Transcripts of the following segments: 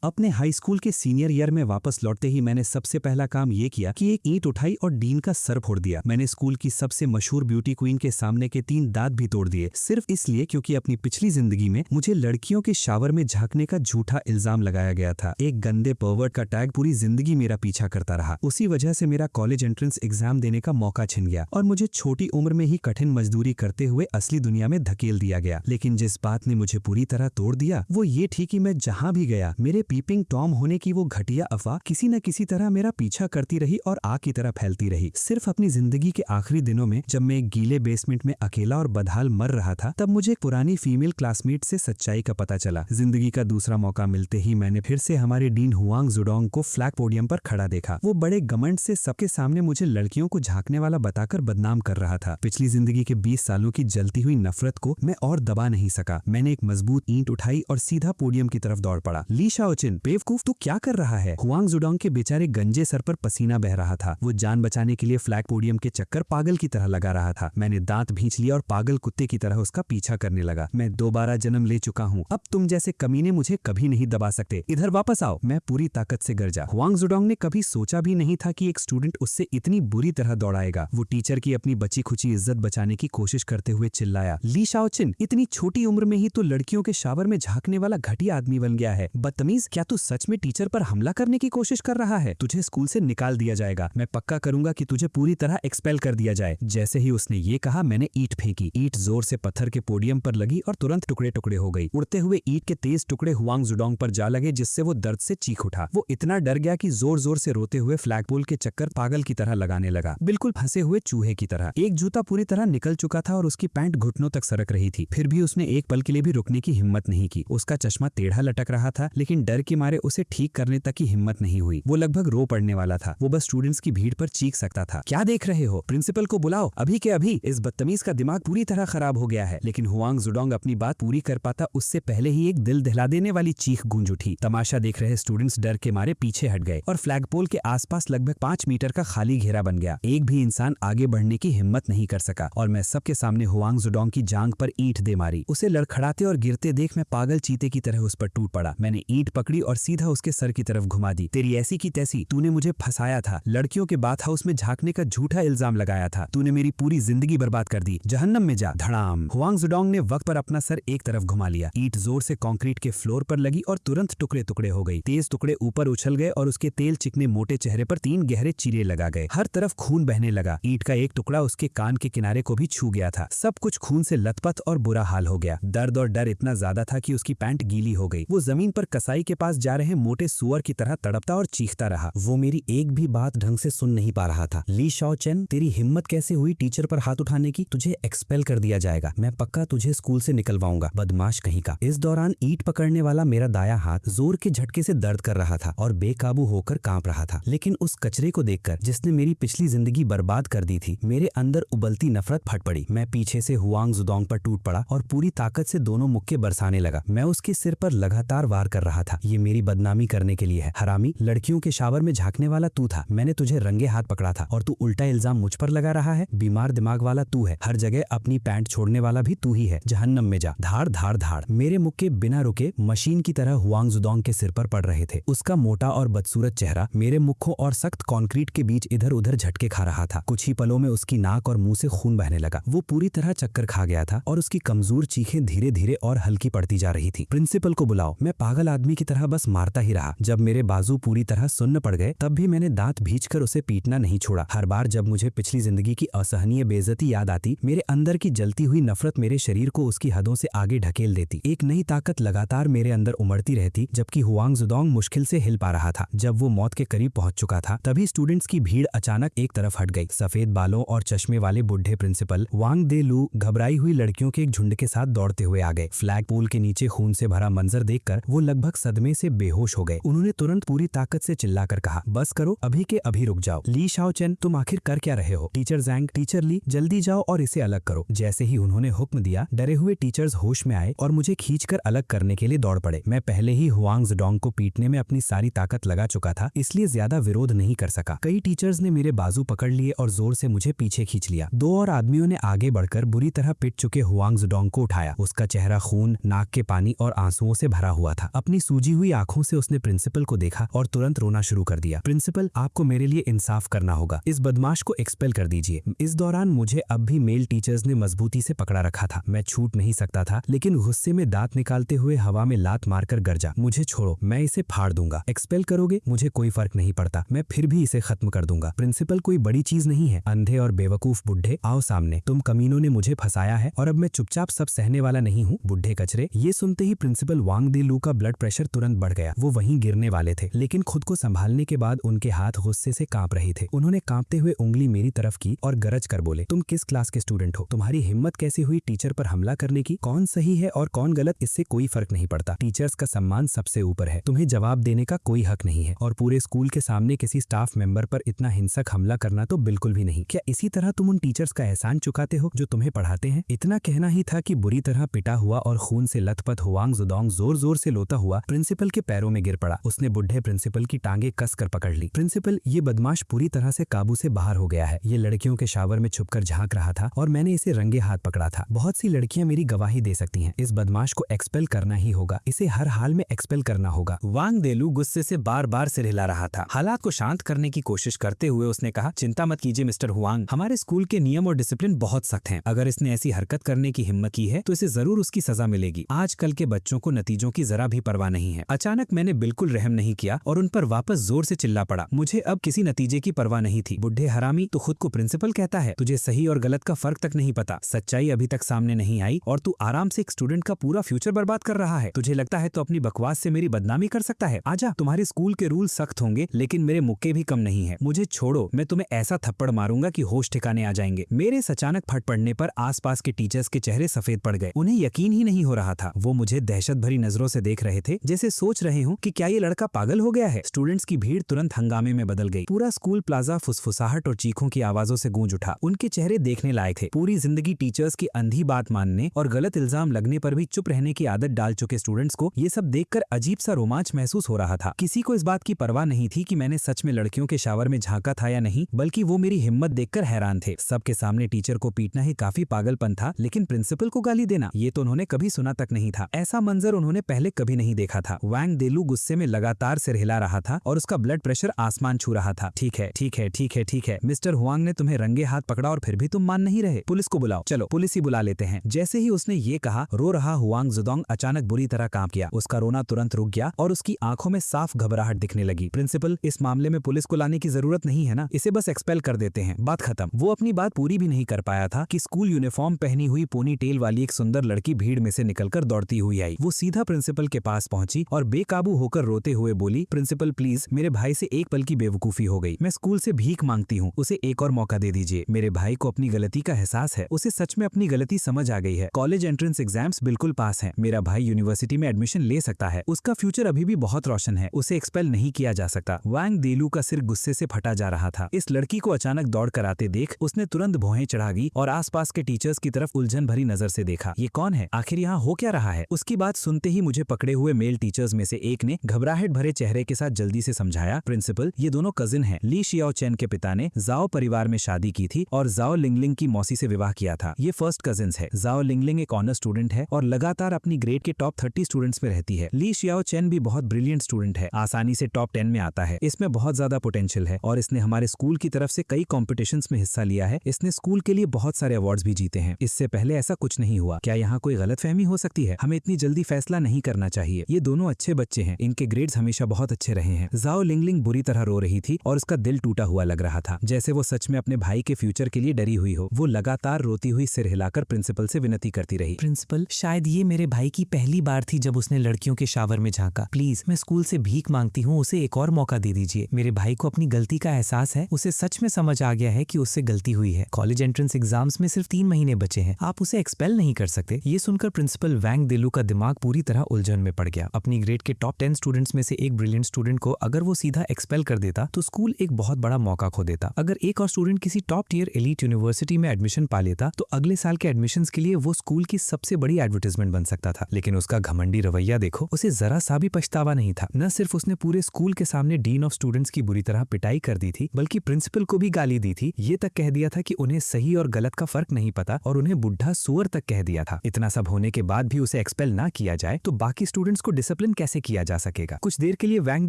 अपने high school के senior year में वापस लौटते ही मैंने सबसे पहला काम ये किया कि एक ईंट उठाई और डीन का सर फोड़ दिया। मैंने स्कूल की सबसे मशहूर ब्यूटी क्वीन के सामने के 3 दांत भी तोड़ दिए, सिर्फ इसलिए क्योंकि अपनी पिछली जिंदगी में मुझे लड़कियों के शावर में झांकने का झूठा इल्जाम लगाया गया था। एक गंदे पर्वर्ट का टैग पूरी जिंदगी मेरा पीछा करता रहा। उसी वजह से मेरा कॉलेज एंट्रेंस एग्जाम देने का मौका छिन गया और मुझे छोटी उम्र में ही कठिन मजदूरी करते हुए असली दुनिया में धकेल दिया गया। लेकिन जिस बात ने मुझे पूरी तरह तोड़ दिया वो ये थी कि मैं जहां भी गया मेरे पीपिंग टॉम होने की वो घटिया अफवाह किसी न किसी तरह मेरा पीछा करती रही और आग की तरह फैलती रही। सिर्फ अपनी जिंदगी के आखिरी दिनों में जब मैं एक गीले बेसमेंट में अकेला और बदहाल मर रहा था, तब मुझे एक पुरानी फीमेल क्लासमेट से सच्चाई का पता चला। जिंदगी का दूसरा मौका मिलते ही मैंने फिर से हमारे डीन हुआंग जुडोंग को फ्लैग पोडियम पर खड़ा देखा। वो बड़े घमंड से सबके सामने मुझे लड़कियों को झांकने वाला बताकर बदनाम कर रहा था। पिछली जिंदगी के 20 सालों की जलती हुई नफरत को मैं और दबा नहीं सका। मैंने एक मजबूत ईंट उठाई और सीधा पोडियम की तरफ दौड़ पड़ा। ली शाओचिन, बेवकूफ, तू क्या कर रहा है? हुआंग जुडोंग के बेचारे गंजे सर पर पसीना बह रहा था। वो जान बचाने के लिए फ्लैग पोडियम के चक्कर पागल की तरह लगा रहा था। मैंने दांत भींच लिया और पागल कुत्ते की तरह उसका पीछा करने लगा। मैं दोबारा जन्म ले चुका हूँ, अब तुम जैसे कमीने मुझे कभी नहीं दबा सकते। इधर वापस आओ। मैं पूरी ताकत से गरजा। हुआंग जुडोंग ने कभी सोचा भी नहीं था कि एक स्टूडेंट उससे इतनी बुरी तरह दौड़ाएगा। वो टीचर की अपनी बची खुची इज्जत बचाने की कोशिश करते हुए चिल्लाया, ली शाओचिन, इतनी छोटी उम्र में ही तो लड़कियों के शावर में झांकने वाला घटिया आदमी बन गया है। बदतमीज, क्या तू सच में टीचर पर हमला करने की कोशिश कर रहा है? तुझे स्कूल से निकाल दिया जाएगा। मैं पक्का करूंगा कि तुझे पूरी तरह एक्सपेल कर दिया जाए। जैसे ही उसने ये कहा मैंने ईंट फेंकी। ईंट जोर से पत्थर के पोडियम पर लगी और तुरंत टुकड़े टुकड़े हो गई। उड़ते हुए ईंट के तेज टुकड़े हुआंग जुडोंग पर जा लगे, जिससे वो दर्द से चीख उठा। वो इतना डर गया कि जोर जोर से रोते हुए फ्लैग पोल के चक्कर पागल की तरह लगाने लगा, बिल्कुल फंसे हुए चूहे की तरह। एक जूता पूरी तरह निकल चुका था और उसकी पैंट घुटनों तक सरक रही थी। फिर भी उसने एक पल के लिए भी रुकने की हिम्मत नहीं की। उसका चश्मा टेढ़ा लटक रहा था, लेकिन डर के मारे उसे ठीक करने तक की हिम्मत नहीं हुई। वो लगभग रो पड़ने वाला था। वो बस स्टूडेंट्स की भीड़ पर चीख सकता था, क्या देख रहे हो? प्रिंसिपल को बुलाओ अभी के अभी। इस बदतमीज का दिमाग पूरी तरह खराब हो गया है। लेकिन हुआंग जुडोंग अपनी बात पूरी कर पाता उससे पहले ही एक दिल दहला देने वाली चीख गूंज उठी। तमाशा देख रहे स्टूडेंट्स डर के मारे पीछे हट गए और फ्लैग पोल के आसपास लगभग 5 मीटर का खाली घेरा बन गया। एक भी इंसान आगे बढ़ने की हिम्मत नहीं कर सका और मैं सबके सामने हुआंग जुडोंग की जांघ पर ईंट दे मारी। उसे लड़खड़ाते और गिरते देख मैं पागल चीते की तरह उस पर टूट पड़ा। मैंने ईंट पकड़ी और सीधा उसके सर की तरफ घुमा दी। तेरी ऐसी की तैसी, तूने मुझे फंसाया था, लड़कियों के बाथ हाउस में झांकने का झूठा इल्जाम लगाया था, तूने मेरी पूरी जिंदगी बर्बाद कर दी, जहन्नम में जा। धड़ाम। हुआंग जुडोंग ने वक्त पर अपना सर एक तरफ घुमा लिया। ईंट जोर से कंक्रीट के फ्लोर पर लगी और तुरंत टुकड़े टुकड़े हो गई। तेज टुकड़े ऊपर उछल गए और उसके तेल चिकने मोटे चेहरे पर 3 गहरे चीरे लगा गए। हर तरफ खून बहने लगा। ईंट का एक टुकड़ा उसके कान के किनारे को भी छू गया था। सब कुछ खून से लथपथ और बुरा हाल हो गया। दर्द और डर इतना ज्यादा था कि उसकी पैंट गीली हो गई। वो जमीन पर कसाई के पास जा रहे मोटे सुअर की तरह तड़पता और चीखता रहा। वो मेरी एक भी बात ढंग से सुन नहीं पा रहा था। ली शाओचिन, तेरी हिम्मत कैसे हुई टीचर पर हाथ उठाने की? तुझे एक्सपेल कर दिया जाएगा। मैं पक्का तुझे स्कूल से निकलवाऊंगा, बदमाश कहीं का। इस दौरान ईंट पकड़ने वाला मेरा दाया हाथ जोर के झटके से दर्द कर रहा था और बेकाबू होकर कांप रहा था। लेकिन उस कचरे को देखकर जिसने मेरी पिछली जिंदगी बर्बाद कर दी थी, मेरे अंदर उबलती नफरत फट पड़ी। मैं पीछे से हुआंग जुडोंग पर टूट पड़ा और पूरी ताकत से दोनों मुक्के बरसाने लगा। मैं उसके सिर पर लगातार वार कर रहा था। ये मेरी बदनामी करने के लिए है। हरामी, लड़कियों के शावर में झांकने वाला तू था। मैंने तुझे रंगे हाथ पकड़ा था और तू उल्टा इल्जाम मुझ पर लगा रहा है। बीमार दिमाग वाला तू है। हर जगह अपनी पैंट छोड़ने वाला भी तू ही है। जहन्नम में जा। धाड़ धाड़ धाड़। मेरे मुक्के बिना रुके मशीन की तरह हुआंग जुडोंग के सिर पर पड़ रहे थे। उसका मोटा और बदसूरत चेहरा मेरे मुखों और सख्त कंक्रीट के बीच इधर उधर झटके खा रहा था। कुछ ही पलों में उसकी नाक और मुंह से खून बहने लगा। वो पूरी तरह चक्कर खा गया था और उसकी कमजोर चीखें धीरे धीरे और हल्की पड़ती जा रही थी। प्रिंसिपल को बुलाओ। मैं पागल आदमी की तरह बस मारता ही रहा। जब मेरे बाजू पूरी तरह सुन्न पड़ गए तब भी मैंने दांत भींचकर उसे पीटना नहीं छोड़ा। हर बार जब मुझे पिछली जिंदगी की असहनीय बेइज्जती याद आती, मेरे अंदर की जलती हुई नफरत मेरे शरीर को उसकी हदों से आगे ढकेल देती। एक नई ताकत लगातार मेरे अंदर उमड़ती रहती, जबकि हुआंग जुडोंग मुश्किल से हिल पा रहा था। जब वो मौत के करीब पहुंच चुका था, तभी स्टूडेंट्स की भीड़ अचानक एक तरफ हट गई। सफेद बालों और चश्मे वाले बुढ़े प्रिंसिपल वांग दे लू घबराई हुई लड़कियों के एक झुंड के साथ दौड़ते हुए आ गए। फ्लैग पोल के नीचे खून से भरा मंजर देखकर वो लगभग सदमे से बेहोश हो गए। उन्होंने तुरंत पूरी ताकत से चिल्लाकर कहा, बस करो, अभी के अभी रुक जाओ। ली शाओचिन, तुम आखिर कर क्या रहे हो? टीचर जैंग, टीचर ली, जल्दी जाओ और इसे अलग करो। जैसे ही उन्होंने हुक्म दिया, डरे हुए टीचर्स होश में आए और मुझे खींचकर अलग करने के लिए दौड़ पड़े। मैं पहले ही हुआंग जुडोंग को पीटने में अपनी सारी ताकत लगा चुका था, इसलिए ज्यादा विरोध नहीं कर सका। कई टीचर्स ने मेरे बाजू पकड़ लिए और जोर से मुझे पीछे खींच लिया। 2 और आदमियों ने आगे बढ़कर बुरी तरह पिट चुके हुआंग जुडोंग को उठाया। उसका चेहरा खून, नाक के पानी और आंसुओं से भरा हुआ था। अपनी सूजी बुझी हुई आंखों से उसने प्रिंसिपल को देखा और तुरंत रोना शुरू कर दिया। प्रिंसिपल, आपको मेरे लिए इंसाफ करना होगा, इस बदमाश को एक्सपेल कर दीजिए। इस दौरान मुझे अब भी मेल टीचर्स ने मजबूती से पकड़ा रखा था। मैं छूट नहीं सकता था, लेकिन गुस्से में दांत निकालते हुए हवा में लात मारकर गर्जा, मुझे छोड़ो, मैं इसे फाड़ दूंगा। एक्सपेल करोगे, मुझे कोई फर्क नहीं पड़ता, मैं फिर भी इसे खत्म कर दूंगा। प्रिंसिपल कोई बड़ी चीज नहीं है। अंधे और बेवकूफ बुढ़े, आओ सामने, तुम कमीनों ने मुझे फंसाया है और अब मैं चुपचाप सब सहने वाला नहीं हूँ, बुढ़े कचरे। ये सुनते ही प्रिंसिपल वांग दे लू का ब्लड प्रेशर तुरंत बढ़ गया। वो वहीं गिरने वाले थे, लेकिन खुद को संभालने के बाद उनके हाथ गुस्से से कांप रहे थे। उन्होंने कांपते हुए उंगली मेरी तरफ की और गरज कर बोले, तुम किस क्लास के स्टूडेंट हो? तुम्हारी हिम्मत कैसे हुई टीचर पर हमला करने की? कौन सही है और कौन गलत, इससे कोई फर्क नहीं पड़ता। टीचर्स का सम्मान सबसे ऊपर है, तुम्हें जवाब देने का कोई हक नहीं है, और पूरे स्कूल के सामने किसी स्टाफ मेंबर पर इतना हिंसक हमला करना तो बिल्कुल भी नहीं। क्या इसी तरह तुम उन टीचर्स का एहसान चुकाते हो जो तुम्हें पढ़ाते हैं? इतना कहना ही था कि बुरी तरह पिटा हुआ और खून से लथपथ हुआंग जुदोंग जोर जोर से लोता हुआ प्रिंसिपल के पैरों में गिर पड़ा। उसने बुढ़े प्रिंसिपल की टांगे कसकर पकड़ ली। प्रिंसिपल, ये बदमाश पूरी तरह से काबू से बाहर हो गया है। ये लड़कियों के शावर में छुपकर झांक रहा था और मैंने इसे रंगे हाथ पकड़ा था। बहुत सी लड़कियां मेरी गवाही दे सकती हैं। इस बदमाश को एक्सपेल करना ही होगा, इसे हर हाल में एक्सपेल करना होगा। वांग देलू गुस्से से बार बार सिर हिला रहा था। हालात को शांत करने की कोशिश करते हुए उसने कहा, चिंता मत कीजिए मिस्टर हुआंग, हमारे स्कूल के नियम और डिसिप्लिन बहुत सख्त हैं। अगर इसने ऐसी हरकत करने की हिम्मत की है तो इसे जरूर उसकी सजा मिलेगी। आजकल के बच्चों को नतीजों की जरा भी परवाह नहीं है। अचानक मैंने बिल्कुल रहम नहीं किया और उन पर वापस जोर से चिल्ला पड़ा। मुझे अब किसी नतीजे की परवाह नहीं थी। बुढ़े हरामी, तो खुद को प्रिंसिपल कहता है, तुझे सही और गलत का फर्क तक नहीं पता। सच्चाई अभी तक सामने नहीं आई और तू आराम से एक स्टूडेंट का पूरा फ्यूचर बर्बाद कर रहा है। तुझे लगता है तो अपनी बकवास से मेरी बदनामी कर सकता है? आजा, तुम्हारे स्कूल के रूल सख्त होंगे लेकिन मेरे मुक्के भी कम नहीं है। मुझे छोड़ो, मैं तुम्हें ऐसा थप्पड़ मारूंगा कि होश ठिकाने आ जाएंगे। मेरे इस अचानक फट पड़ने पर आसपास के टीचर्स के चेहरे सफेद पड़ गए। उन्हें यकीन ही नहीं हो रहा था। वो मुझे दहशत भरी नजरों से देख रहे थे, जैसे सोच रहे हो कि क्या ये लड़का पागल हो गया है। स्टूडेंट्स की भीड़ तुरंत हंगामे में बदल गई। पूरा स्कूल प्लाजा फुसफुसाहट और चीखों की आवाजों से गूंज उठा। उनके चेहरे देखने लायक थे। पूरी जिंदगी टीचर्स की अंधी बात मानने और गलत इल्जाम लगने पर भी चुप रहने की आदत डाल चुके स्टूडेंट्स को ये सब देखकर अजीब सा रोमांच महसूस हो रहा था। किसी को इस बात की परवाह नहीं थी कि मैंने सच में लड़कियों के शावर में झांका था या नहीं, बल्कि वो मेरी हिम्मत देखकर हैरान थे। सबके सामने टीचर को पीटना ही काफी पागलपन था, लेकिन प्रिंसिपल को गाली देना, ये तो उन्होंने कभी सुना तक नहीं था। ऐसा मंजर उन्होंने पहले कभी नहीं देखा था। वांग देलू गुस्से में लगातार सिर हिला रहा था और उसका ब्लड प्रेशर आसमान छू रहा था। ठीक है, ठीक है, ठीक है, ठीक है, मिस्टर हुआंग ने तुम्हें रंगे हाथ पकड़ा और फिर भी तुम मान नहीं रहे। पुलिस को बुलाओ, चलो पुलिस ही बुला लेते हैं। जैसे ही उसने ये कहा, रो रहा हुआंग जुदोंग अचानक बुरी तरह कांप गया। उसका रोना तुरंत रुक गया और उसकी आंखों में साफ घबराहट दिखने लगी। प्रिंसिपल, इस मामले में पुलिस को लाने की जरूरत नहीं है ना, इसे बस एक्सपेल कर देते हैं, बात खत्म। वो अपनी बात पूरी भी नहीं कर पाया था कि स्कूल यूनिफॉर्म पहनी हुई पोनी टेल वाली एक सुंदर लड़की भीड़ में से निकलकर दौड़ती हुई आई। वो सीधा प्रिंसिपल के पास पहुंची और बेकाबू होकर रोते हुए बोली, प्रिंसिपल प्लीज, मेरे भाई से एक पल की बेवकूफी हो गई। मैं स्कूल से भीख मांगती हूँ, उसे एक और मौका दे दीजिए। मेरे भाई को अपनी गलती का एहसास है, उसे सच में अपनी गलती समझ आ गई है। कॉलेज एंट्रेंस एग्जाम्स बिल्कुल पास हैं। मेरा भाई यूनिवर्सिटी में एडमिशन ले सकता है। उसका फ्यूचर अभी भी बहुत रोशन है, उसे एक्सपेल नहीं किया जा सकता। वांग देलू का सिर गुस्से से फटा जा रहा था। इस लड़की को अचानक दौड़ कर आते देख उसने तुरंत भौहें चढ़ा दी और आसपास के टीचर्स की तरफ उलझन भरी नजर से देखा। ये कौन है? आखिर यहाँ हो क्या रहा है? उसकी बात सुनते ही मुझे पकड़े हुए मेल टीचर्स में से एक ने घबराहट भरे चेहरे के साथ जल्दी से समझाया, प्रिंसिपल, ये दोनों कजिन हैं। ली शियाओ चेन के पिता ने जाओ परिवार में शादी की थी और जाओ लिंगलिंग की मौसी से विवाह किया था। ये फर्स्ट कजिन्स है। जाओ लिंगलिंग एक ऑनर स्टूडेंट है और लगातार अपनी ग्रेड के टॉप 30 स्टूडेंट्स में रहती है। ली शियाओ चेन भी बहुत ब्रिलियंट स्टूडेंट है, आसानी से टॉप 10 में आता है। इसमें बहुत ज्यादा पोटेंशियल है और इसने हमारे स्कूल की तरफ से कई कॉम्पिटिशन्स में हिस्सा लिया है। इसने स्कूल के लिए बहुत सारे अवार्ड्स भी जीते हैं। इससे पहले ऐसा कुछ नहीं हुआ। क्या यहाँ कोई गलतफहमी हो सकती है? हमें इतनी जल्दी फैसला नहीं करना चाहिए। ये दोनों अच्छे बच्चे हैं, इनके ग्रेड्स हमेशा बहुत अच्छे रहे हैं। जाओ लिंगलिंग बुरी तरह रो रही थी और उसका दिल टूटा हुआ लग रहा था, जैसे वो सच में अपने भाई के फ्यूचर के लिए डरी हुई हो। वो लगातार रोती हुई सिर हिलाकर प्रिंसिपल से विनती करती रही, प्रिंसिपल, शायद ये मेरे भाई की पहली बार थी जब उसने लड़कियों के शावर में झांका। प्लीज, मैं स्कूल से भीख मांगती हूँ, उसे एक और मौका दे दीजिए। मेरे भाई को अपनी गलती का एहसास है, उसे सच में समझ आ गया है कि उससे गलती हुई है। कॉलेज एंट्रेंस एग्जाम्स में सिर्फ 3 महीने बचे हैं, आप उसे एक्सपेल नहीं कर सकते। ये सुनकर प्रिंसिपल वांग देलू का दिमाग पूरी तरह उलझन में पड़ गया। अपनी ग्रेड के टॉप 10 स्टूडेंट्स में से एक ब्रिलियंट स्टूडेंट को अगर वो सीधा एक्सपेल कर देता तो स्कूल एक बहुत बड़ा मौका खो देता। अगर एक और स्टूडेंट किसी टॉप टियर एलीट यूनिवर्सिटी में एडमिशन पा लेता तो अगले साल के एडमिशंस के लिए वो स्कूल की सबसे बड़ी एडवर्टाइजमेंट बन सकता था। लेकिन उसका घमंडी रवैया देखो, उसे जरा सा भी पछतावा नहीं था। न सिर्फ उसने पूरे स्कूल के सामने डीन ऑफ स्टूडेंट्स की बुरी तरह पिटाई कर दी थी, बल्कि प्रिंसिपल को भी गाली दी थी। ये तक कह दिया था कि उन्हें सही और गलत का फर्क नहीं पता और उन्हें बुढ़ा सुअर तक कह दिया था। इतना सब होने के बाद भी उसे एक्सपेल ना किया जाए तो बाकी स्टूडेंट्स को डिसिप्लिन डिसिप्लिन कैसे किया जा सकेगा। कुछ देर के लिए वैंग